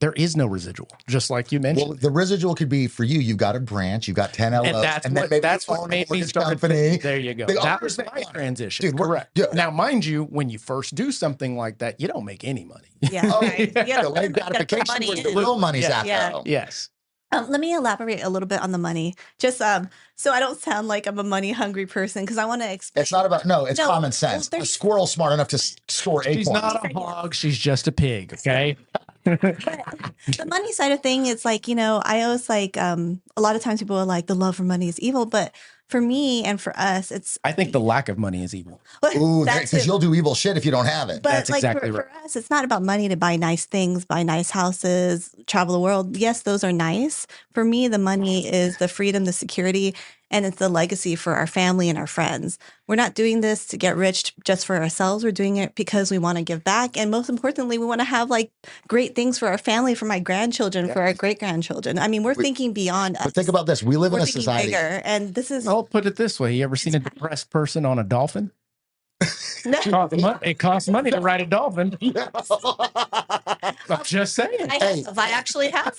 there is no residual, just like you mentioned. Well, the residual could be for you. You got a branch, you got 10 LOs. And that's what made me start. There you go. That was my transition. Dude, correct. Yeah. Now, mind you, when you first do something like that, you don't make any money. Yeah. Delayed gratification was the little money's after. Yes. Let me elaborate a little bit on the money, just so I don't sound like I'm a money hungry person, because I want to explain. It's not about it's common sense. A squirrel smart enough to score 8 points. She's not a hog. She's just a pig. Okay. But the money side of thing, it's like, I always like a lot of times people are like, the love for money is evil, but for me and for us, I think the lack of money is evil. Ooh, because you'll do evil shit if you don't have it. But that's exactly right. For us, it's not about money to buy nice things, buy nice houses, travel the world. Yes, those are nice. For me, the money is the freedom, the security, and it's the legacy for our family and our friends. We're not doing this to get rich just for ourselves. We're doing it because we want to give back. And most importantly, we want to have like great things for our family, for my grandchildren, for our great grandchildren. I mean, we're thinking beyond us. But think about this. We live in a thinking society. bigger, and this is. I'll put it this way. You ever seen a depressed person on a dolphin? No. It costs money to ride a dolphin. I'm just saying. I actually have.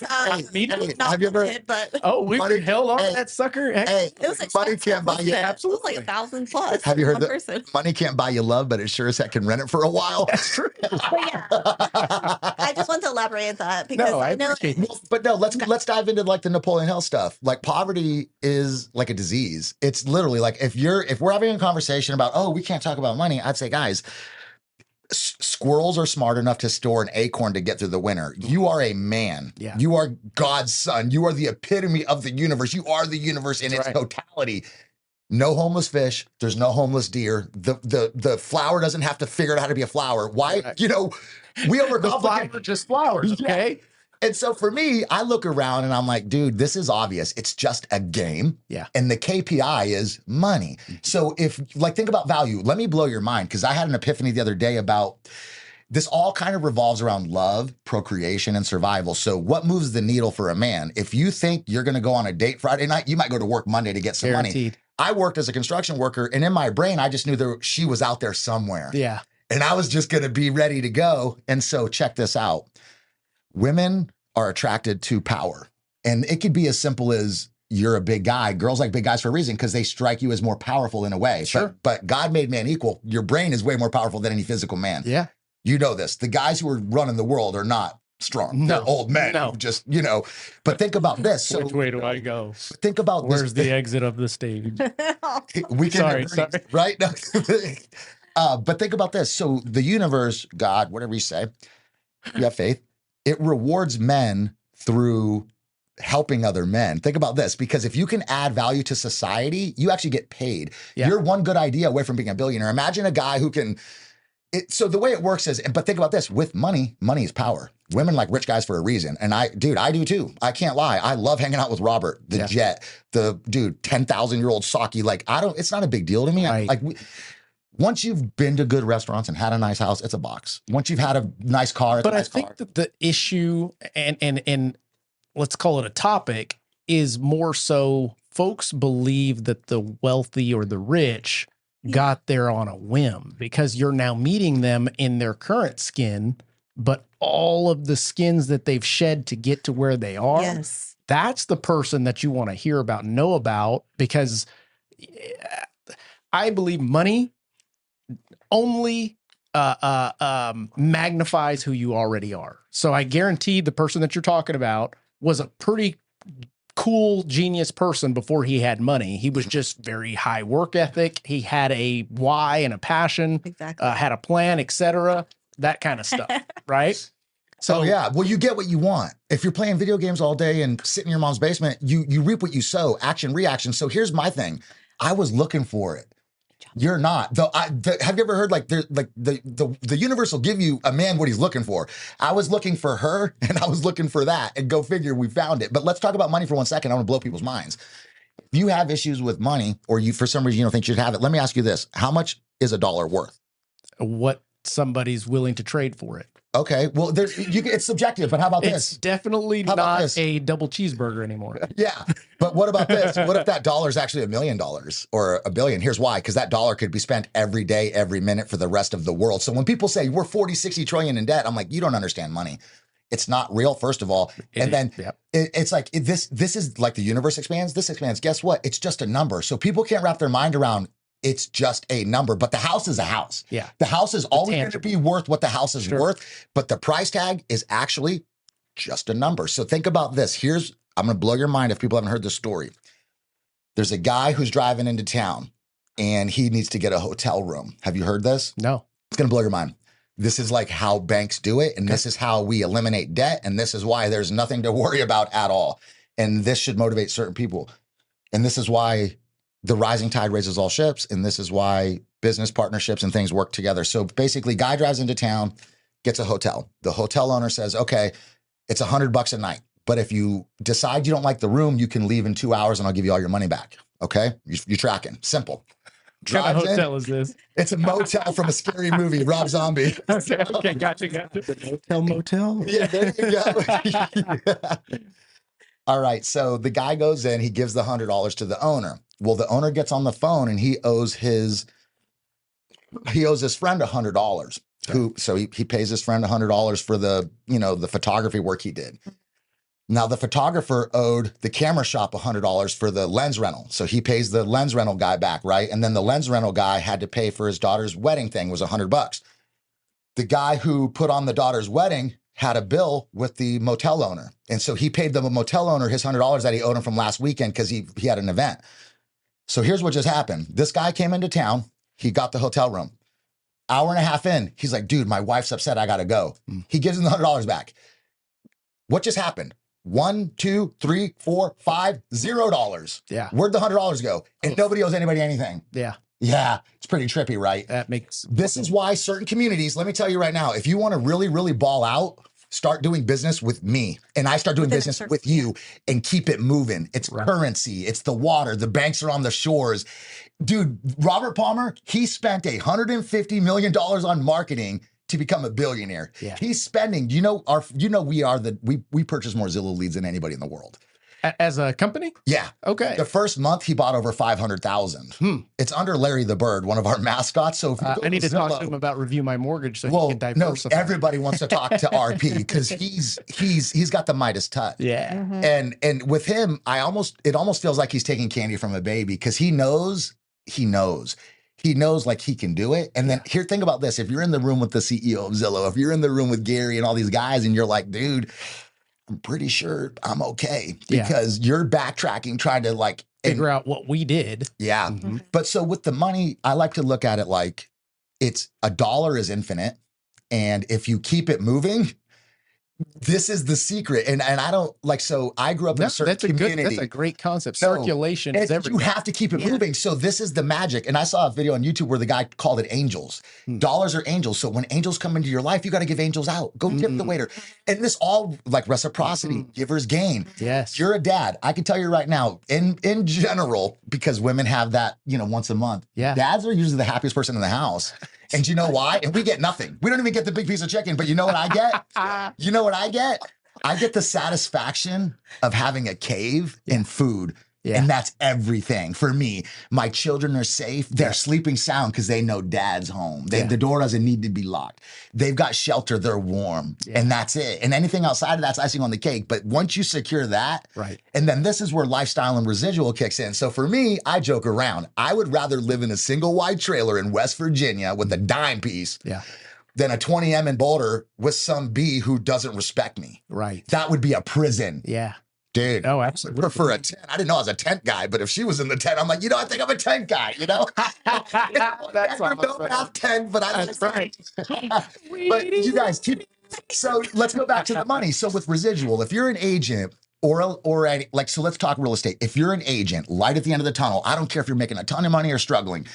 Me too. Not Have you ever? but We held on to that sucker. Hey, it was money can't buy you. Absolutely. It was like $1,000+. Have you heard that? Person. Money can't buy you love, but it sure as heck can rent it for a while. That's true. I just want to elaborate on that because I know. But no, let's dive into like the Napoleon Hill stuff. Like poverty is like a disease. It's literally like if we're having a conversation about, oh, we can't talk about money, I'd say, guys, squirrels are smart enough to store an acorn to get through the winter. You are a man. Yeah. You are God's son. You are the epitome of the universe. You are the universe in its totality. No homeless fish. There's no homeless deer. The flower doesn't have to figure out how to be a flower. Why? Right. We overcomplicate. The flowers are just flowers, okay? Yeah. And so for me, I look around and I'm like, dude, this is obvious. It's just a game. Yeah. And the KPI is money. Mm-hmm. So if think about value, let me blow your mind. Cause I had an epiphany the other day about this all kind of revolves around love, procreation, and survival. So what moves the needle for a man? If you think you're going to go on a date Friday night, you might go to work Monday to get some money. I worked as a construction worker and in my brain, I just knew she was out there somewhere. Yeah. And I was just going to be ready to go. And so check this out. Women are attracted to power. And it could be as simple as you're a big guy. Girls like big guys for a reason because they strike you as more powerful in a way. Sure. But God made man equal. Your brain is way more powerful than any physical man. Yeah. You know this. The guys who are running the world are not strong. No. They're old men. No. Just, but think about this. So, which way do I go? Think about this. Where's the exit of the stage? We can sorry. Right? But think about this. So the universe, God, whatever you say, you have faith. It rewards men through helping other men. Think about this, because if you can add value to society, you actually get paid. Yeah. You're one good idea away from being a billionaire. Imagine a guy who can. So the way it works is, but think about this, with money is power. Women like rich guys for a reason. And I do too. I can't lie. I love hanging out with Robert, the jet, the dude, 10,000-year-old Saki. Like, it's not a big deal to me. Right. Once you've been to good restaurants and had a nice house, it's a box. Once you've had a nice car, it's a nice car. But I think that the issue, and let's call it a topic, is more so folks believe that the wealthy or the rich got there on a whim because you're now meeting them in their current skin, but all of the skins that they've shed to get to where they are, that's the person that you want to hear about, know about, because I believe money only magnifies who you already are. So I guarantee the person that you're talking about was a pretty cool, genius person before he had money. He was just very high work ethic. He had a why and a passion, had a plan, etc. That kind of stuff, right? So well, you get what you want. If you're playing video games all day and sit in your mom's basement, you reap what you sow, action, reaction. So here's my thing. I was looking for it. You're not. Have you ever heard the universe will give you a man what he's looking for? I was looking for her and I was looking for that, and go figure, we found it. But let's talk about money for 1 second. I want to blow people's minds. If you have issues with money, or you for some reason you don't think you should have it, let me ask you this: how much is a dollar worth? What somebody's willing to trade for it. Okay, well, it's subjective, but how about this? It's definitely not a double cheeseburger anymore. Yeah, but what about this? What if that dollar is actually $1 million or $1 billion? Here's why: because that dollar could be spent every day, every minute for the rest of the world. So when people say we're 40, 60 trillion in debt, I'm like, you don't understand money. It's not real, first of all. It's like this is like the universe expands. This expands. Guess what? It's just a number. So people can't wrap their mind around it's just a number, but the house is a house. Yeah. The house is always going to be worth what the house is worth, but the price tag is actually just a number. So think about this. I'm going to blow your mind if people haven't heard this story. There's a guy who's driving into town and he needs to get a hotel room. Have you heard this? No. It's going to blow your mind. This is like how banks do it. And this is how we eliminate debt. And this is why there's nothing to worry about at all. And this should motivate certain people. And this is why the rising tide raises all ships. And this is why business partnerships and things work together. So basically, guy drives into town, gets a hotel. The hotel owner says, okay, it's $100 a night. But if you decide you don't like the room, you can leave in 2 hours and I'll give you all your money back. Okay. You tracking. Simple. What kind of hotel is this? It's a motel from a scary movie, Rob Zombie. Okay, gotcha. The motel. Yeah, there you go. Yeah. All right. So the guy goes in, he gives the $100 to the owner. Well, the owner gets on the phone and he owes his friend $100. So he pays his friend $100 for the photography work he did. Now the photographer owed the camera shop $100 for the lens rental. So he pays the lens rental guy back, right? And then the lens rental guy had to pay for his daughter's wedding thing, was $100. The guy who put on the daughter's wedding had a bill with the motel owner. And so he paid the motel owner his $100 that he owed him from last weekend because he had an event. So here's what just happened. This guy came into town. He got the hotel room. Hour and a half in, he's like, dude, my wife's upset. I got to go. He gives him the $100 back. What just happened? 1, 2, 3, 4, 5, $0. Yeah. Where'd the $100 go? And nobody owes anybody anything. Yeah. Yeah. It's pretty trippy, right? This is why certain communities, let me tell you right now, if you want to really, really ball out, start doing business with me. And I start doing business with you and keep it moving. It's currency. It's the water. The banks are on the shores. Dude, Robert Palmer, he spent $150 million on marketing to become a billionaire. Yeah. He's spending, we purchase more Zillow leads than anybody in the world. As a company? Yeah. Okay. The first month he bought over 500,000. It's under Larry the Bird, one of our mascots. So if I need to talk to him about Review My Mortgage so he can diversify. No, everybody wants to talk to RP because he's got the Midas touch. Yeah. And with him, it almost feels like he's taking candy from a baby because he knows like he can do it. And then think about this. If you're in the room with the CEO of Zillow, if you're in the room with Gary and all these guys and you're like, dude, I'm pretty sure I'm okay because you're backtracking, trying to figure out what we did. Yeah. But so with the money, I like to look at it like it's $1 is infinite. And if you keep it moving, this is the secret. And I don't so I grew up in a certain community. That's a great concept. Circulation is everything. You have to keep it moving. So this is the magic. And I saw a video on YouTube where the guy called it angels. Dollars are angels. So when angels come into your life, you got to give angels out. Go tip the waiter. And this all reciprocity, givers gain. Yes. You're a dad. I can tell you right now, in general, because women have that, once a month. Yeah. Dads are usually the happiest person in the house. And you know why? And we get nothing. We don't even get the big piece of chicken, but you know what I get? You know what I get? I get the satisfaction of having a cave and food. Yeah. And that's everything for me. My children are safe. They're sleeping sound because they know dad's home. The door doesn't need to be locked. They've got shelter. They're warm. And that's it. And anything outside of that's icing on the cake. But once you secure that, and then this is where lifestyle and residual kicks in. So for me, I joke around. I would rather live in a single wide trailer in West Virginia with a dime piece than a 20M in Boulder with some B who doesn't respect me. Right. That would be a prison. Yeah. Dude, oh, absolutely. I prefer a tent. I didn't know I was a tent guy, but if she was in the tent, I'm like, I think I'm a tent guy, That's awesome. Half tent, but that's right. But you guys so let's go back to the money. So with residual, if you're an agent so let's talk real estate. If you're an agent, light at the end of the tunnel, I don't care if you're making a ton of money or struggling.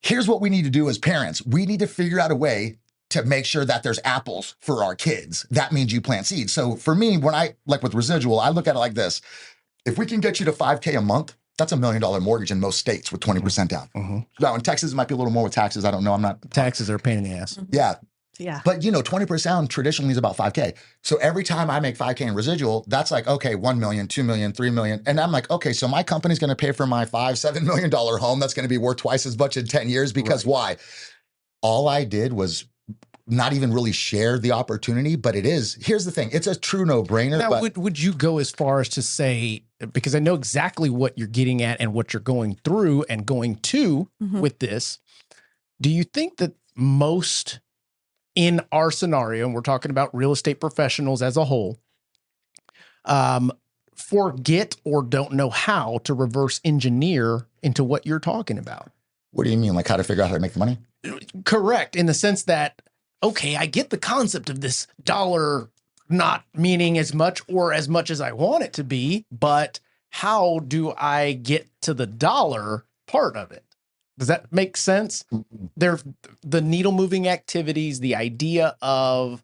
Here's what we need to do as parents. We need to figure out a way to make sure that there's apples for our kids. That means you plant seeds. So for me, when with residual, I look at it like this. If we can get you to $5K a month, that's $1 million mortgage in most states with 20% down. Now in Texas, it might be a little more with taxes. I don't know. Taxes are a pain in the ass. Yeah. But 20% down traditionally is about 5K. So every time I make 5K in residual, that's okay, 1 million, 2 million, 3 million. And I'm like, okay, so my company's going to pay for my $5-7 million home. That's going to be worth twice as much in 10 years because why? All I did was not even really share the opportunity, but here's the thing. It's a true no-brainer. Now, would you go as far as to say, because I know exactly what you're getting at and what you're going through and going to with this, do you think that most in our scenario, and we're talking about real estate professionals as a whole, forget or don't know how to reverse engineer into what you're talking about? What do you mean? Like how to figure out how to make the money? Correct. In the sense that, okay, I get the concept of this dollar not meaning as much or as much as I want it to be, but how do I get to the dollar part of it? Does that make sense? The needle moving activities, the idea of,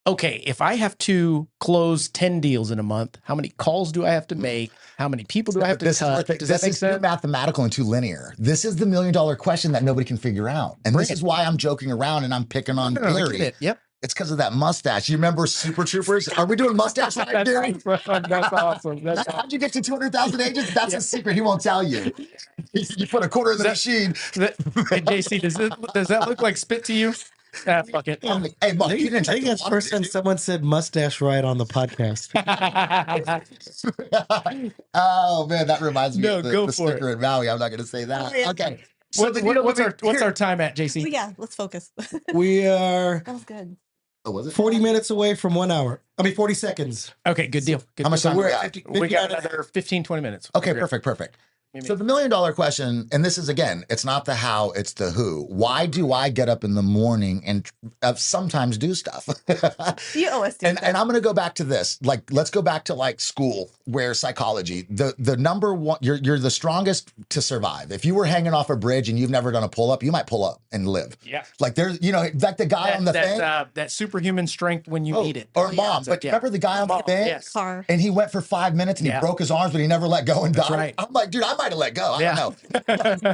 okay, if I have to close 10 deals in a month, how many calls do I have to make? How many people do I have to touch? Does that make sense? Too mathematical and too linear. This is the $1 million question that nobody can figure out. And this is why I'm joking around and I'm picking on Gary. Yep. It's because of that mustache. You remember Super Troopers? Are we doing mustache right, Gary? That's awesome. How'd you get to 200,000 agents? That's a secret he won't tell you. You put a quarter in the machine. Hey, JC, does that look like spit to you? Fuck it. Hey, Mark, you didn't I think that's the first time someone said mustache right on the podcast. Oh, man, that reminds me of the sticker it. in Maui. I'm not going to say that. Oh, yeah. Okay. So what's our time at, JC? Well, yeah, let's focus. We are That was good. Oh, was it? 40 minutes away from 1 hour. 40 seconds. Okay, good deal. How much time We're we at got? 50, We got another 15, 20 minutes. Okay, perfect. So the $1 million question, and this is, again, it's not the how, it's the who. Why do I get up in the morning and sometimes do stuff? You always do. And I'm going to go back to this. Like, let's go back to like school, where psychology, the number one, you're the strongest to survive. If you were hanging off a bridge and you've never done a pull up, you might pull up and live. Yeah. Like there's, like the guy on the thing. That superhuman strength when you need it. Or mom. But remember the guy on the thing? Yes. Car. And he went for 5 minutes and he broke his arms, but he never let go and died. Right. I'm like, dude, I might have let go. I don't know.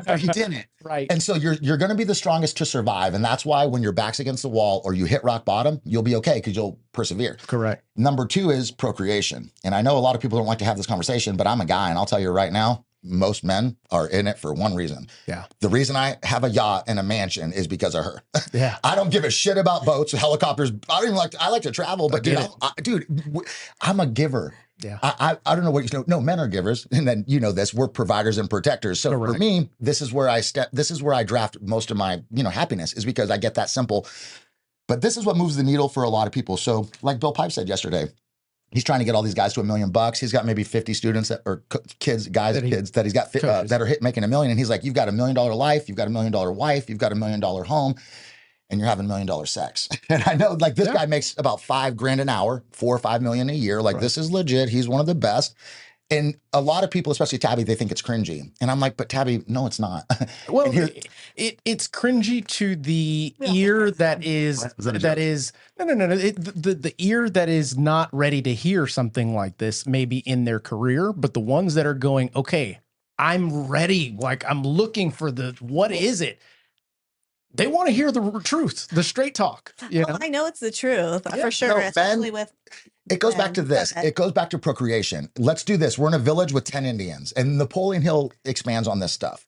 But he didn't. Right. And so you're going to be the strongest to survive. And that's why when your back's against the wall or you hit rock bottom, you'll be okay because you'll persevere. Correct. Number 2 is procreation. And I know a lot of people don't like to have this conversation, but I'm a guy and I'll tell you right now, most men are in it for one reason. Yeah. The reason I have a yacht and a mansion is because of her. Yeah. I don't give a shit about boats, helicopters. I like to travel, but I'm a giver. Yeah. I don't know what you know. No, men are givers. And then you know this, we're providers and protectors. So for me, this is where I draft most of my, happiness is because I get that simple. But this is what moves the needle for a lot of people. So like Bill Pipe said yesterday, he's trying to get all these guys to $1 million. He's got maybe 50 students kids that he's got that are making $1 million. And he's like, you've got $1 million life, you've got $1 million wife, you've got $1 million home, and you're having $1 million sex. And I know like this guy makes about $5,000 an hour, $4 or $5 million a year. Like this is legit. He's one of the best. And a lot of people, especially Tabby, they think it's cringy. And I'm like, but Tabby, no, it's not. Well, it's cringy to the ear that is the ear that is not ready to hear something like this, maybe in their career, but the ones that are going, okay, I'm ready. Like I'm looking for what is it? They want to hear the truth, the straight talk. Well, I know it's the truth for sure, especially with. It goes back to this. It goes back to procreation. Let's do this. We're in a village with 10 Indians, and Napoleon Hill expands on this stuff.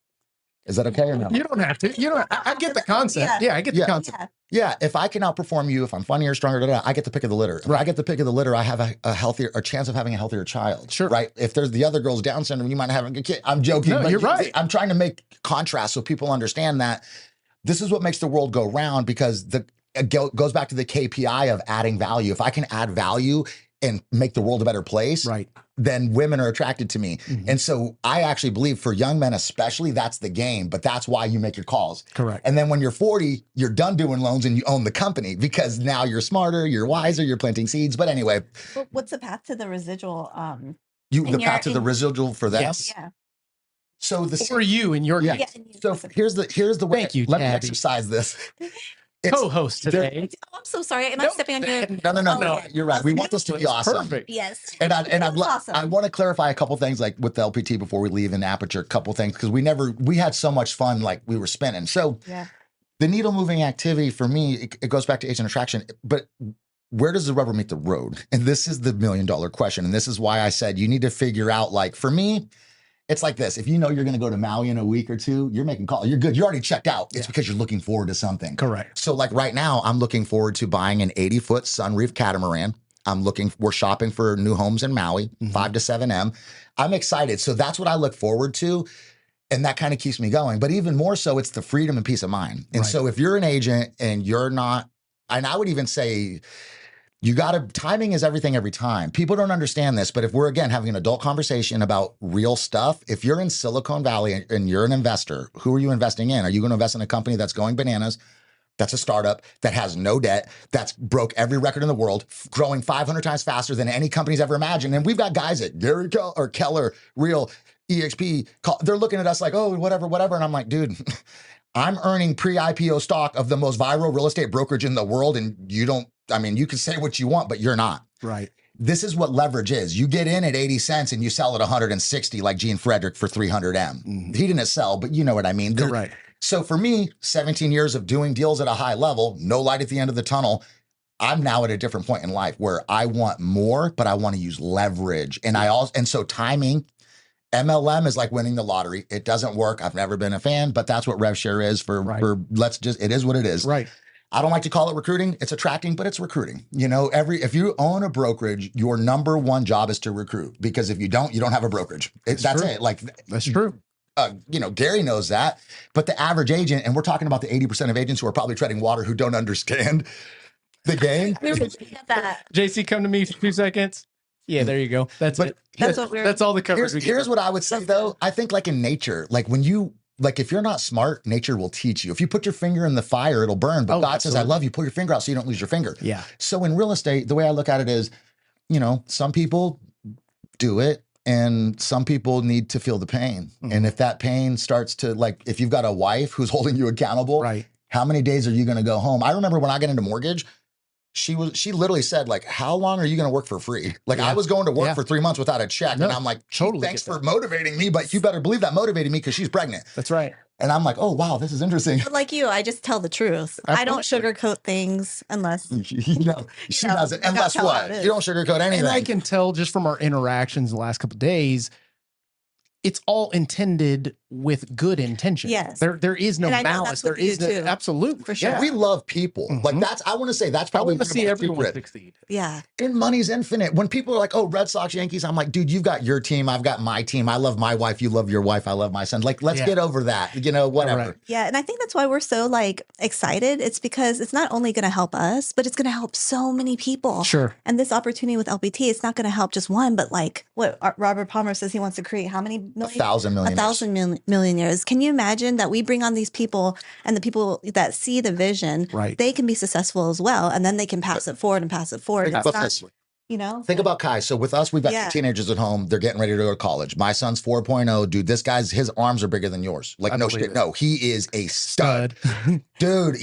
Is that okay or no? You don't have to. I get the concept. Yeah, I get the concept. Yeah, if I can outperform you, if I'm funnier, stronger, I get the pick of the litter. If I get the pick of the litter, I have a chance of having a healthier child. Sure. Right? If there's the other girl's Down syndrome, you might have a kid. I'm joking. No, but you're right. I'm trying to make contrast so people understand that this is what makes the world go round, because it goes back to the KPI of adding value. If I can add value and make the world a better place, then women are attracted to me. Mm-hmm. And so I actually believe for young men especially, that's the game, but that's why you make your calls. Correct. And then when you're 40, you're done doing loans and you own the company because now you're smarter, you're wiser, you're planting seeds. But anyway. Well, what's the path to the residual? The path to the residual for them? Yes. Yeah. So for you in your case. So here's the way. Thank you, Let me exercise this. Co-host today. Oh, I'm so sorry. Am I stepping on your? No. You're right. We want this to be awesome. Perfect. Yes. And awesome. I want to clarify a couple things like with the LPT before we leave in Aperture, a couple things, because we had so much fun, like we were spinning. So the needle moving activity for me, it goes back to agent attraction, but where does the rubber meet the road? And this is the $1 million question. And this is why I said you need to figure out, like for me, it's like this. If you know you're going to go to Maui in a week or two, you're making calls. You're good. You're already checked out. It's because you're looking forward to something. Correct. So like right now, I'm looking forward to buying an 80-foot sunroof catamaran. We're shopping for new homes in Maui, 5 to 7 M. I'm excited. So that's what I look forward to. And that kind of keeps me going. But even more so, it's the freedom and peace of mind. And so if you're an agent and you're not, and I would even say, timing is everything every time. People don't understand this, but if we're, again, having an adult conversation about real stuff, if you're in Silicon Valley and you're an investor, who are you investing in? Are you going to invest in a company that's going bananas, that's a startup, that has no debt, that's broke every record in the world, growing 500 times faster than any company's ever imagined? And we've got guys at Gary Keller, Real, EXP, they're looking at us like, oh, whatever. And I'm like, dude, I'm earning pre-IPO stock of the most viral real estate brokerage in the world, and you don't I mean, you can say what you want, but you're not. Right. This is what leverage is. You get in at 80 cents and you sell at 160 like Gene Frederick for 300 M. Mm-hmm. He didn't sell, but you know what I mean. Right. So for me, 17 years of doing deals at a high level, no light at the end of the tunnel, I'm now at a different point in life where I want more, but I want to use leverage. And so timing, MLM is like winning the lottery. It doesn't work. I've never been a fan, but that's what rev share is it is what it is. Right. I don't like to call it recruiting. It's attracting, but it's recruiting. You know, if you own a brokerage, your number one job is to recruit, because if you don't have a brokerage. That's it. Like, that's true. You know, Gary knows that, but the average agent, and we're talking about the 80% of agents who are probably treading water who don't understand the game. We were looking at that. JC, come to me for 2 seconds. Yeah, there you go. That's it. That's all the coverage we get. Here's what I would say though. I think like in nature, like if you're not smart, nature will teach you. If you put your finger in the fire, it'll burn. But God says, I love you. Pull your finger out so you don't lose your finger. Yeah. So in real estate, the way I look at it is, you know, some people do it and some people need to feel the pain. Mm-hmm. And if that pain starts to, like, if you've got a wife who's holding you accountable, right, how many days are you going to go home? I remember when I got into mortgage, she literally said, like, how long are you going to work for free? Like, I was going to work for 3 months without a check. And I'm like, thanks for motivating me, but you better believe that motivated me because she's pregnant. That's right. And I'm like, oh, wow, this is interesting. But like you, I just tell the truth. I don't sugarcoat things unless. She doesn't. Unless what? You don't sugarcoat anything. And I can tell just from our interactions the last couple of days, it's all intended with good intention. Yes. There is no malice. There is no, absolutely. For sure. Yeah. We love people. Mm-hmm. Like I want to say that's probably. I want to see everyone succeed. Yeah. And money's infinite. When people are like, oh, Red Sox, Yankees, I'm like, dude, you've got your team. I've got my team. I love my wife. You love your wife. I love my son. Like, let's get over that, you know, whatever. Right. Yeah. And I think that's why we're so like excited. It's because it's not only going to help us, but it's going to help so many people. Sure. And this opportunity with LPT, it's not going to help just one, but like what Robert Palmer says he wants to create how many million? 1,000 millionaires. 1,000 millionaires. Can you imagine that we bring on these people and the people that see the vision, they can be successful as well. And then they can pass it forward and pass it forward. You know, think about Kai. So with us, we've got teenagers at home. They're getting ready to go to college. My son's 4.0. Dude, this guy's, his arms are bigger than yours. Like, no shit. No, he is a stud. Dude,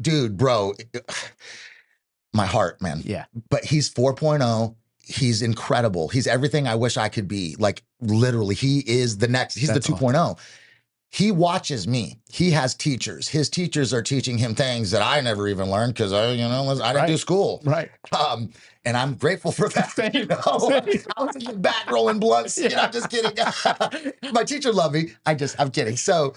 dude, bro, my heart, man. Yeah. But he's 4.0. He's incredible. He's everything I wish I could be. Like, literally, he is the next. He's the 2.0. Awesome. He watches me. He has teachers. His teachers are teaching him things that I never even learned because I didn't do school. Right. And I'm grateful for that. You know? I was in the back rolling blunts. You know, I'm just kidding. My teacher loved me. I'm kidding. So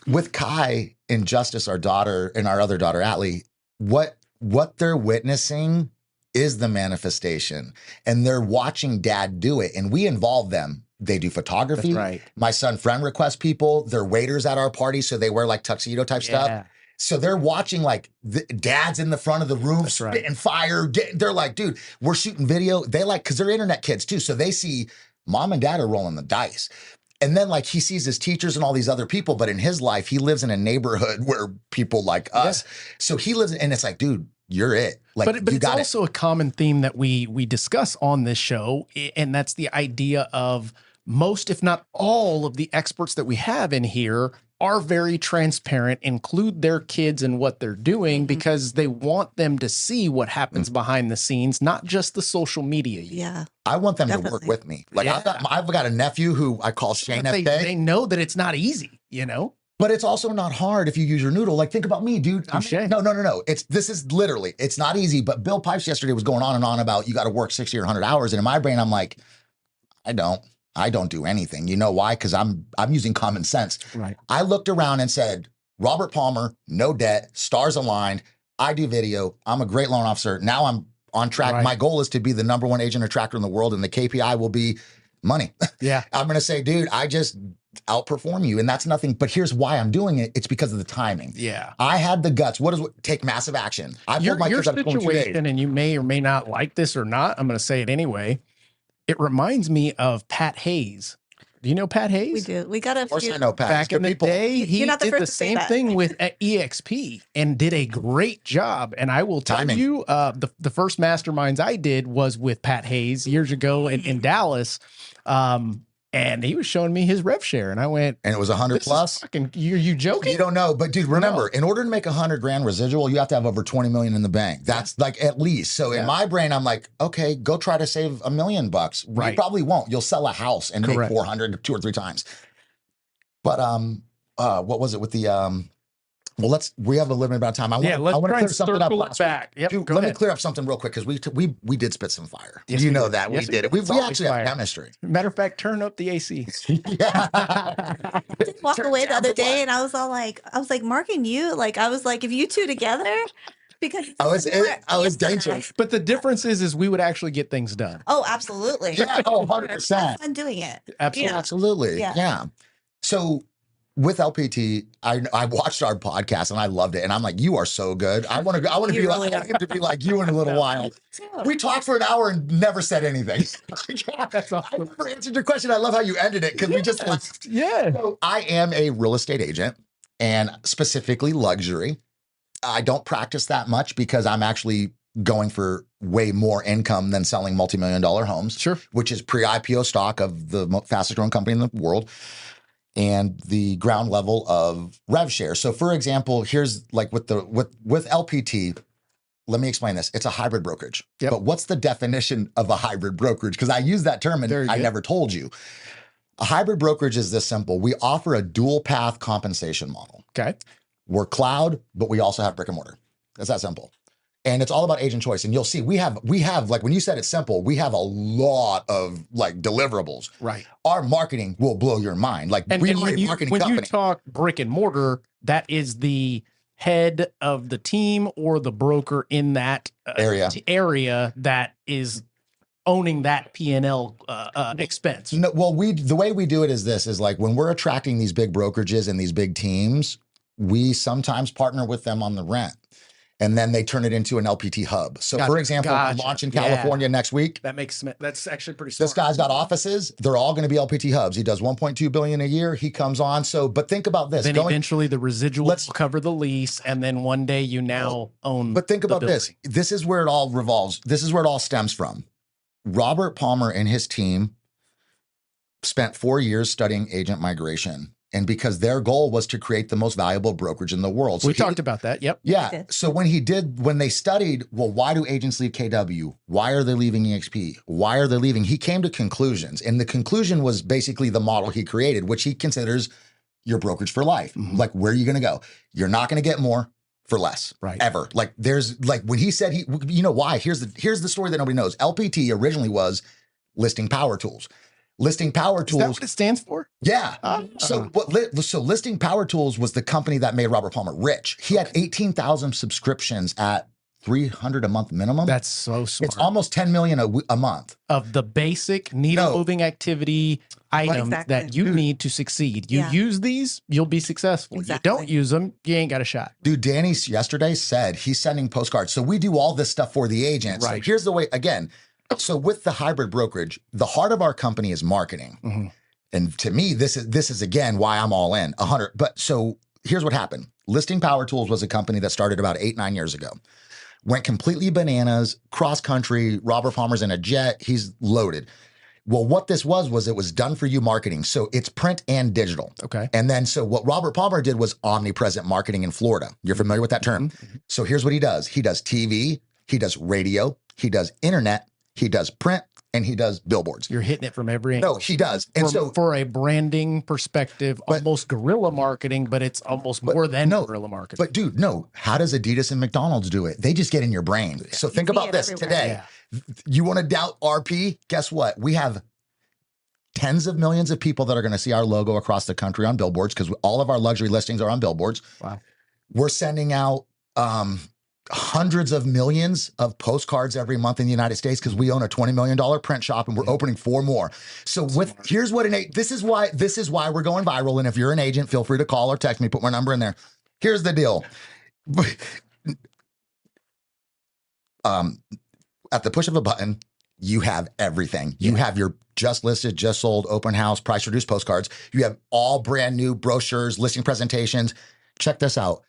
with Kai and Justice, our daughter, and our other daughter, Atlee, what they're witnessing is the manifestation. And they're watching dad do it. And we involve them. They do photography. That's right. My son friend requests people. They're waiters at our party, so they wear like tuxedo type stuff. So they're watching like the dad's in the front of the room spitting fire. They're like, dude, we're shooting video. They like, because they're internet kids too. So they see mom and dad are rolling the dice. And then like he sees his teachers and all these other people, but in his life, he lives in a neighborhood where people like us. So he lives, and it's like, dude, you're it. Like, but it's also a common theme that we discuss on this show. And that's the idea of most, if not all, of the experts that we have in here are very transparent, include their kids in what they're doing because they want them to see what happens behind the scenes, not just the social media. Yeah. I want them to work with me. Like I've got a nephew who I call Shane F. They know that it's not easy, you know? But it's also not hard if you use your noodle. Like, think about me, dude. No. This is literally, it's not easy. But Bill Pipes yesterday was going on and on about you got to work 60 or 100 hours. And in my brain, I'm like, I don't do anything. You know why? Because I'm using common sense. Right. I looked around and said, Robert Palmer, no debt, stars aligned. I do video. I'm a great loan officer. Now I'm on track. Right. My goal is to be the #1 agent attractor in the world, and the KPI will be money. Yeah. I'm going to say, dude, I just outperform you. And that's nothing. But here's why I'm doing it. It's because of the timing. Yeah. I had the guts. Take massive action. I your situation, and you may or may not like this or not, I'm going to say it anyway. It reminds me of Pat Hayes. Do you know Pat Hayes? We do. We got a few. Of course I know Pat. Back in the day, he did the same thing with EXP and did a great job. And I will tell you, the first masterminds I did was with Pat Hayes years ago in Dallas. And he was showing me his rev share, and I went, and it was 100 plus. Fucking, you joking? You don't know, but dude, remember, in order to make 100 grand residual, you have to have over 20 million in the bank. That's like at least. So in my brain, I'm like, okay, go try to save $1 million. Right. You probably won't. You'll sell a house and make 400 2 or 3 times. But what was it with the well, we have a limited amount of time. I want to clear something up. Back. Yep, dude, let me clear up something real quick because we did spit some fire. Yes, you know that we did it. We actually have chemistry. Matter of fact, turn up the AC. I did walk away the other day, and I was like, Mark and you, like, I was like, if you two together, because I was dangerous. But the difference is we would actually get things done. Oh, absolutely. Yeah, 100%. Fun doing it. Absolutely. Yeah. So with LPT, I watched our podcast and I loved it. And I'm like, you are so good. I want to be like you in a little while. We talked for an hour and never said anything. That's awesome. I never answered your question. I love how you ended it because we just So I am a real estate agent and specifically luxury. I don't practice that much because I'm actually going for way more income than selling multi-million-dollar homes. Sure. Which is pre-IPO stock of the fastest growing company in the world. And the ground level of rev share. So for example, here's like with LPT, let me explain this. It's a hybrid brokerage. Yep. But what's the definition of a hybrid brokerage? Because I use that term and I never told you. A hybrid brokerage is this simple. We offer a dual path compensation model. Okay. We're cloud, but we also have brick and mortar. It's that simple. And it's all about agent choice. And you'll see we have like when you said it's simple, we have a lot of like deliverables. Right. Our marketing will blow your mind. Like when you talk brick and mortar, that is the head of the team or the broker in that area that is owning that P&L expense. No, well, the way we do it is like when we're attracting these big brokerages and these big teams, we sometimes partner with them on the rent. And then they turn it into an LPT hub. So for example, we launch in California next week. That's actually pretty smart. This guy's got offices. They're all going to be LPT hubs. He does 1.2 billion a year. He comes on. So, but think about this. Then eventually the residual will cover the lease. And then one day you own. But think about this. This is where it all revolves. This is where it all stems from. Robert Palmer and his team spent 4 years studying agent migration. And because their goal was to create the most valuable brokerage in the world. So we talked about that. Yep. Yeah. So when they studied, well, why do agents leave KW? Why are they leaving EXP? Why are they leaving? He came to conclusions. And the conclusion was basically the model he created, which he considers your brokerage for life. Mm-hmm. Like, where are you going to go? You're not going to get more for less. Right. Ever. Like when he said you know why? Here's the story that nobody knows. LPT originally was listing power tools. Listing Power Tools. Is that what it stands for? Yeah. So Listing Power Tools was the company that made Robert Palmer rich. He had 18,000 subscriptions at $300 a month minimum. That's so smart. It's almost 10 million a month of the basic needle moving activity items that you need to succeed. You use these, you'll be successful. Exactly. You don't use them, you ain't got a shot. Dude, Danny yesterday said he's sending postcards. So we do all this stuff for the agents. Right. So here's the way again. So with the hybrid brokerage, the heart of our company is marketing. Mm-hmm. And to me, this is again why I'm all in 100. But so here's what happened. Listing Power Tools was a company that started about 8-9 years ago. Went completely bananas, cross country. Robert Palmer's in a jet. He's loaded. Well, what this was it was done for you marketing. So it's print and digital. Okay. And then so what Robert Palmer did was omnipresent marketing in Florida. You're familiar with that term. Mm-hmm. So here's what he does. He does TV, he does radio, he does internet, he does print, and he does billboards. You're hitting it from every angle. No, he does. And for a branding perspective, almost guerrilla marketing, but it's almost more than guerrilla marketing. But dude, no. How does Adidas and McDonald's do it? They just get in your brain. Yeah. So think about this today. Yeah. You want to doubt RP? Guess what? We have tens of millions of people that are going to see our logo across the country on billboards because all of our luxury listings are on billboards. Wow. We're sending out hundreds of millions of postcards every month in the United States because we own a $20 million print shop and we're opening 4 more. So here's what this is why we're going viral. And if you're an agent, feel free to call or text me, put my number in there. Here's the deal. At the push of a button, you have everything. You have your just listed, just sold, open house, price reduced postcards. You have all brand new brochures, listing presentations. Check this out.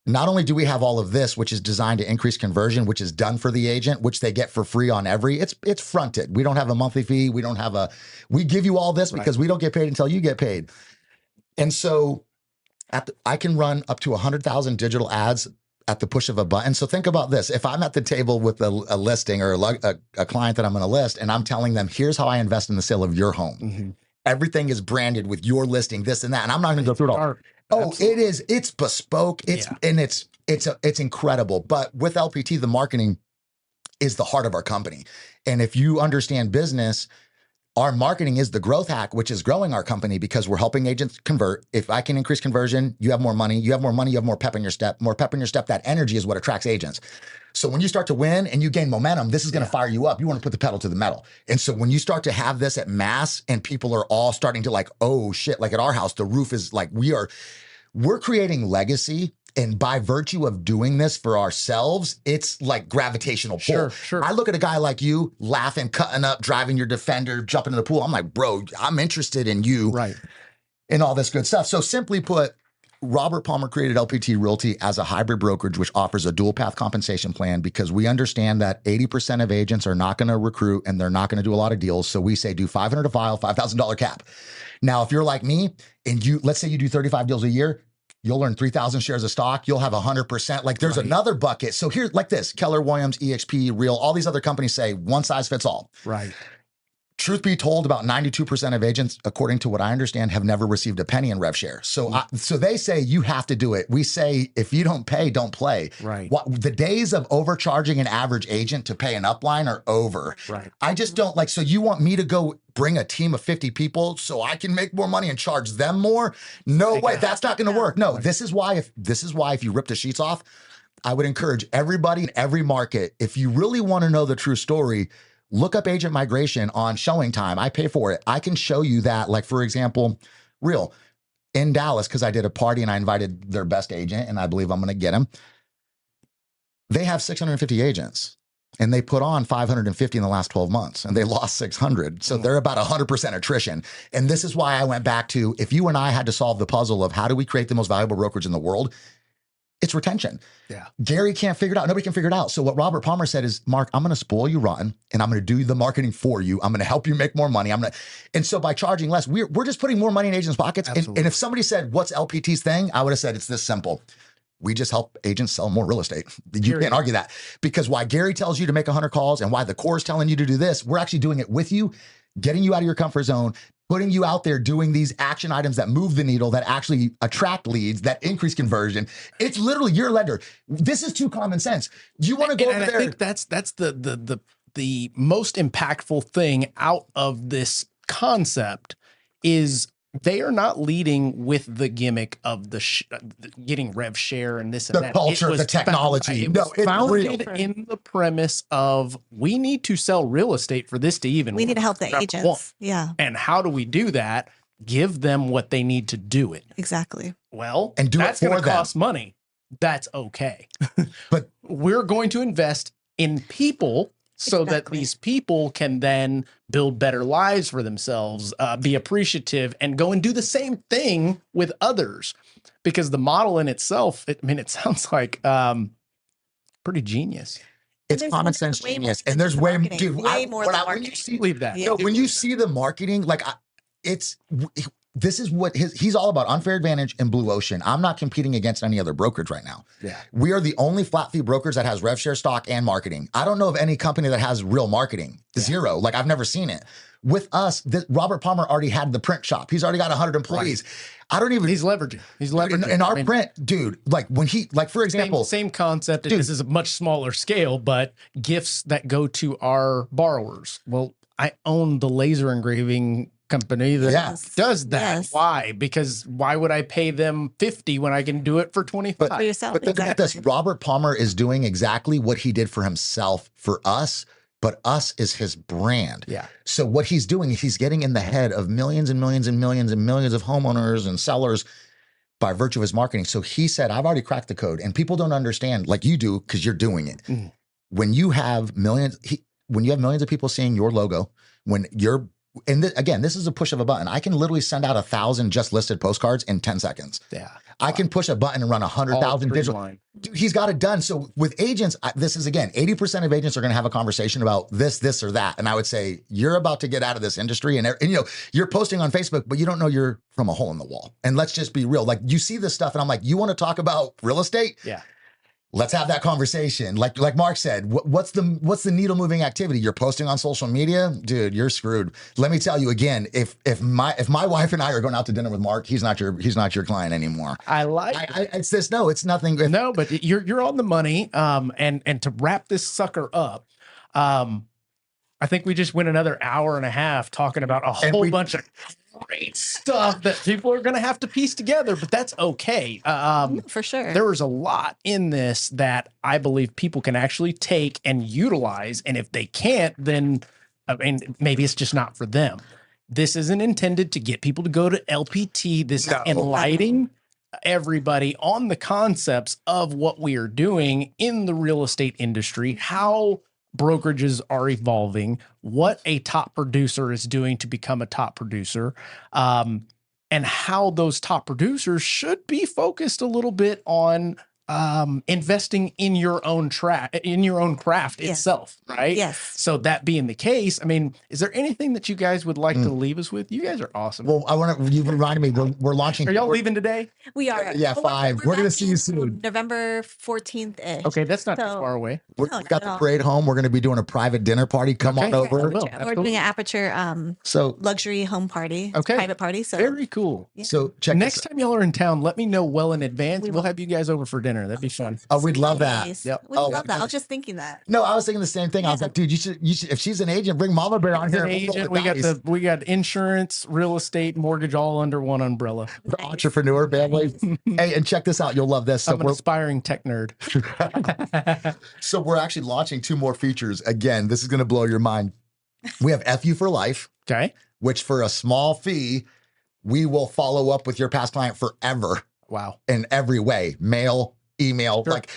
not only do we have all of this, which is designed to increase conversion, which is done for the agent, which they get for free on it's fronted. We don't have a monthly fee. We give you all this because we don't get paid until you get paid. And so I can run up to 100,000 digital ads at the push of a button. So think about this. If I'm at the table with a listing or a client that I'm going to list, and I'm telling them, here's how I invest in the sale of your home. Everything is branded with your listing, this and that. And I'm not going to go through it all. Oh, absolutely. It's bespoke. And it's incredible. But with LPT, the marketing is the heart of our company. And if you understand business, our marketing is the growth hack, which is growing our company because we're helping agents convert. If I can increase conversion, you have more money, you have more pep in your step, that energy is what attracts agents. So when you start to win and you gain momentum, this is going to fire you up. You want to put the pedal to the metal. And so when you start to have this at mass and people are all starting to like, oh shit, like at our house, the roof is like, we're creating legacy. And by virtue of doing this for ourselves, it's like gravitational pull. Sure. I look at a guy like you laughing, cutting up, driving your Defender, jumping in the pool. I'm like, bro, I'm interested in you. Right. And all this good stuff. So simply put, Robert Palmer created LPT Realty as a hybrid brokerage, which offers a dual path compensation plan because we understand that 80% of agents are not going to recruit and they're not going to do a lot of deals. So we say do 500 a file, $5,000 cap. Now, if you're like me and let's say you do 35 deals a year, you'll earn 3,000 shares of stock. You'll have 100%. Like there's another bucket. So here, like this, Keller Williams, EXP, Real, all these other companies say one size fits all. Right. Truth be told, about 92% of agents, according to what I understand, have never received a penny in rev share. So, so they say you have to do it. We say if you don't pay, don't play. Right. The days of overcharging an average agent to pay an upline are over. Right. I just don't like. So you want me to go bring a team of 50 people so I can make more money and charge them more? No way. That's not going to work. No. This is why if you rip the sheets off, I would encourage everybody in every market. If you really want to know the true story, look up agent migration on Showing Time. I pay for it. I can show you that. Like, for example, Real in Dallas, because I did a party and I invited their best agent and I believe I'm going to get him. They have 650 agents and they put on 550 in the last 12 months and they lost 600. So they're about 100% attrition. And this is why I went back to, if you and I had to solve the puzzle of how do we create the most valuable brokerage in the world, it's retention. Yeah. Gary can't figure it out. Nobody can figure it out. So what Robert Palmer said is, Mark, I'm going to spoil you rotten and I'm going to do the marketing for you. I'm going to help you make more money. And so by charging less, we're just putting more money in agents' pockets. And if somebody said, what's LPT's thing? I would have said, it's this simple. We just help agents sell more real estate. You can't argue that, because why Gary tells you to make 100 calls and why the core is telling you to do this, we're actually doing it with you, getting you out of your comfort zone, putting you out there doing these action items that move the needle, that actually attract leads, that increase conversion. It's literally your lender. This is too common sense. You want to go over there. I think that's the most impactful thing out of this concept is they are not leading with the gimmick of getting rev share and this and that. The culture, the technology. It's founded in the premise of we need to sell real estate for this to even work. We need to help the agents. Yeah. And how do we do that? Give them what they need to do it. Exactly. Well, and do that's going to cost money. That's okay. But we're going to invest in people so that these people can then build better lives for themselves, be appreciative, and go and do the same thing with others. Because the model in itself, it sounds like pretty genious. It's common sense genius. And there's way more than marketing. Leave that. Yeah. When you see the marketing, like this is what he's all about, unfair advantage and blue ocean. I'm not competing against any other brokerage right now. Yeah. We are the only flat fee brokerage that has rev share, stock, and marketing. I don't know of any company that has real marketing. Zero. Like, I've never seen it. With us, Robert Palmer already had the print shop. He's already got 100 employees. Right. He's leveraging. In our print, dude, like when for example. Same concept. Dude, this is a much smaller scale, but gifts that go to our borrowers. Well, I own the laser engraving company that does that. Yes. Why? Because why would I pay them 50 when I can do it for 25? For yourself. But think about this. Robert Palmer is doing exactly what he did for himself for us, but us is his brand. Yeah. So what he's doing is he's getting in the head of millions and millions and millions and millions of homeowners and sellers by virtue of his marketing. So he said, I've already cracked the code, and people don't understand like you do because you're doing it. Mm. When you have millions of people seeing your logo, when and again, this is a push of a button. I can literally send out 1,000 just listed postcards in 10 seconds. Yeah. I can push a button and run 100,000 digital. Dude, he's got it done. So with agents, this is again, 80% of agents are going to have a conversation about this, or that. And I would say, you're about to get out of this industry, and you know, you're posting on Facebook, but you don't know you're from a hole in the wall. And let's just be real. Like, you see this stuff and I'm like, you want to talk about real estate? Yeah. Let's have that conversation. Like Mark said, what's the needle moving activity? You're posting on social media, dude, you're screwed. Let me tell you again, if my wife and I are going out to dinner with Mark, he's not your client anymore. It's this. No, it's nothing. No, but you're on the money. And to wrap this sucker up, I think we just went another hour and a half talking about a whole bunch of great stuff that people are going to have to piece together, but that's okay. For sure. There was a lot in this that I believe people can actually take and utilize. And if they can't, then I mean, maybe it's just not for them. This isn't intended to get people to go to LPT. This is enlightening everybody on the concepts of what we are doing in the real estate industry, how brokerages are evolving, what a top producer is doing to become a top producer, and how those top producers should be focused a little bit on investing in your own craft itself, right? Yes. So that being the case, I mean, is there anything that you guys would like to leave us with? You guys are awesome. Well, you reminded me, we're launching. Are y'all leaving today? We are. Yeah, 5. We're going to see you soon. November 14th-ish. Okay, that's not too far away. We've got the parade home. We're going to be doing a private dinner party. Come on over. We're doing an Aperture luxury home party. Okay. Private party. So very cool. Yeah. So check next time y'all are in town, let me know well in advance. We'll have you guys over for dinner. That'd be fun. Oh, we'd love that. Yep. We'd love that. I was just thinking that. No, I was thinking the same thing. I was like, dude, you should. If she's an agent, bring Mama Bear on here. An agent. We got insurance, real estate, mortgage, all under one umbrella. Entrepreneur family. Hey, and check this out. You'll love this. So I'm an aspiring tech nerd. So we're actually launching 2 more features. Again, this is going to blow your mind. We have FU for life. Okay. Which for a small fee, we will follow up with your past client forever. Wow. In every way, mail, email, like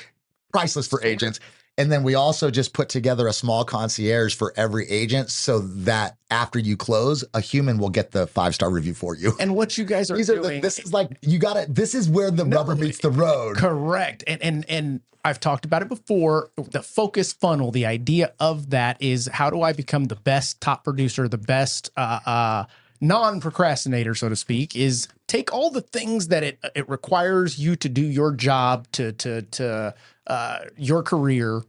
priceless for agents. And then we also just put together a small concierge for every agent so that after you close, a human will get the 5-star review for you. And what you guys are doing. This is like, this is where the rubber meets the road. Correct. And I've talked about it before. The focus funnel, the idea of that is, how do I become the best top producer, the best non-procrastinator, so to speak, is take all the things that it requires you to do your job, to your career,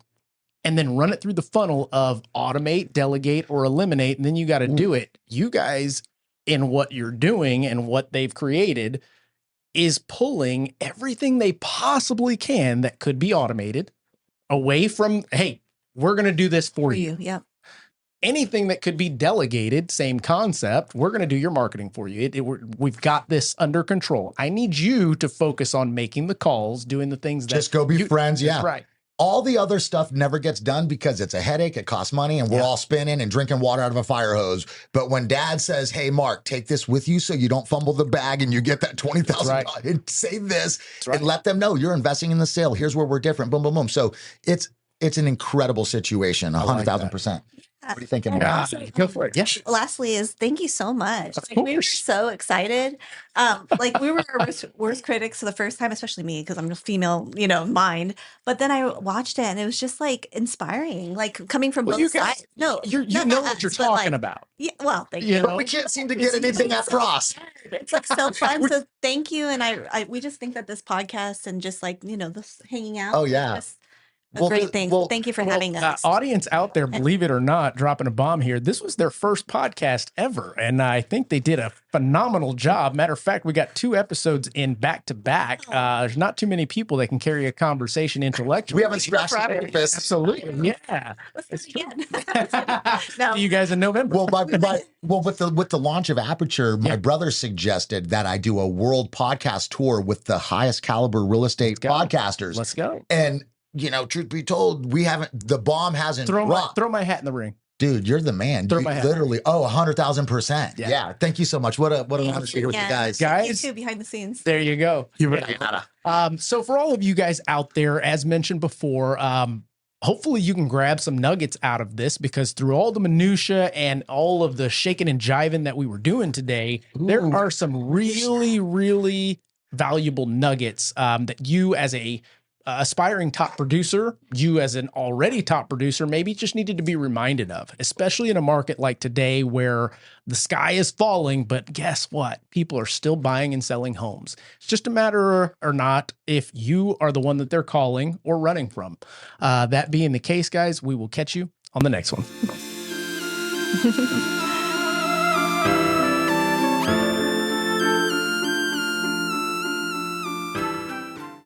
and then run it through the funnel of automate, delegate, or eliminate. And then you got to do it. You guys, in what you're doing and what they've created, is pulling everything they possibly can that could be automated away from, hey, we're going to do this for you. Yep. Anything that could be delegated, same concept. We're going to do your marketing for you. We've got this under control. I need you to focus on making the calls, doing the things that just go be friends. Yeah. That's right. All the other stuff never gets done because it's a headache. It costs money, and we're all spinning and drinking water out of a fire hose. But when Dad says, "Hey, Mark, take this with you so you don't fumble the bag and you get that $20,000 and save this," and let them know you're investing in the sale. Here's where we're different. Boom, boom, boom. So it's an incredible situation. 100,000%. What are you thinking? Go for it. Yes. Lastly is thank you so much. We were so excited. We were our worst critics for the first time, especially me, because I'm a female, mind. But then I watched it and it was just like inspiring, like coming from both sides. No, you know what you're talking about. Yeah, well, thank you. But we can't seem to get anything across. It's like so fun. So thank you. And we just think that this podcast and just like, this hanging out. Oh, yeah. Great thing. Thank you for having us. Audience out there, believe it or not, dropping a bomb here. This was their first podcast ever, and I think they did a phenomenal job. Matter of fact, we got 2 episodes in back to back. There's not too many people that can carry a conversation intellectually. We haven't scratched the surface. Absolutely, yeah. Let's do it again. See you guys in November. Well, with the launch of Aperture, my brother suggested that I do a world podcast tour with the highest caliber real estate podcasters. Let's go. And truth be told, the bomb hasn't dropped. Throw my hat in the ring. Dude, you're the man. Literally, 100,000%. Yeah. Thank you so much. What an honor to be here with you guys. Thank you behind the scenes. There you go. So for all of you guys out there, as mentioned before, hopefully you can grab some nuggets out of this, because through all the minutia and all of the shaking and jiving that we were doing today, there are some really, really valuable nuggets that you as a aspiring top producer, you as an already top producer, maybe just needed to be reminded of, especially in a market like today where the sky is falling, but guess what? People are still buying and selling homes. It's just a matter or not if you are the one that they're calling or running from. That being the case, guys, we will catch you on the next one.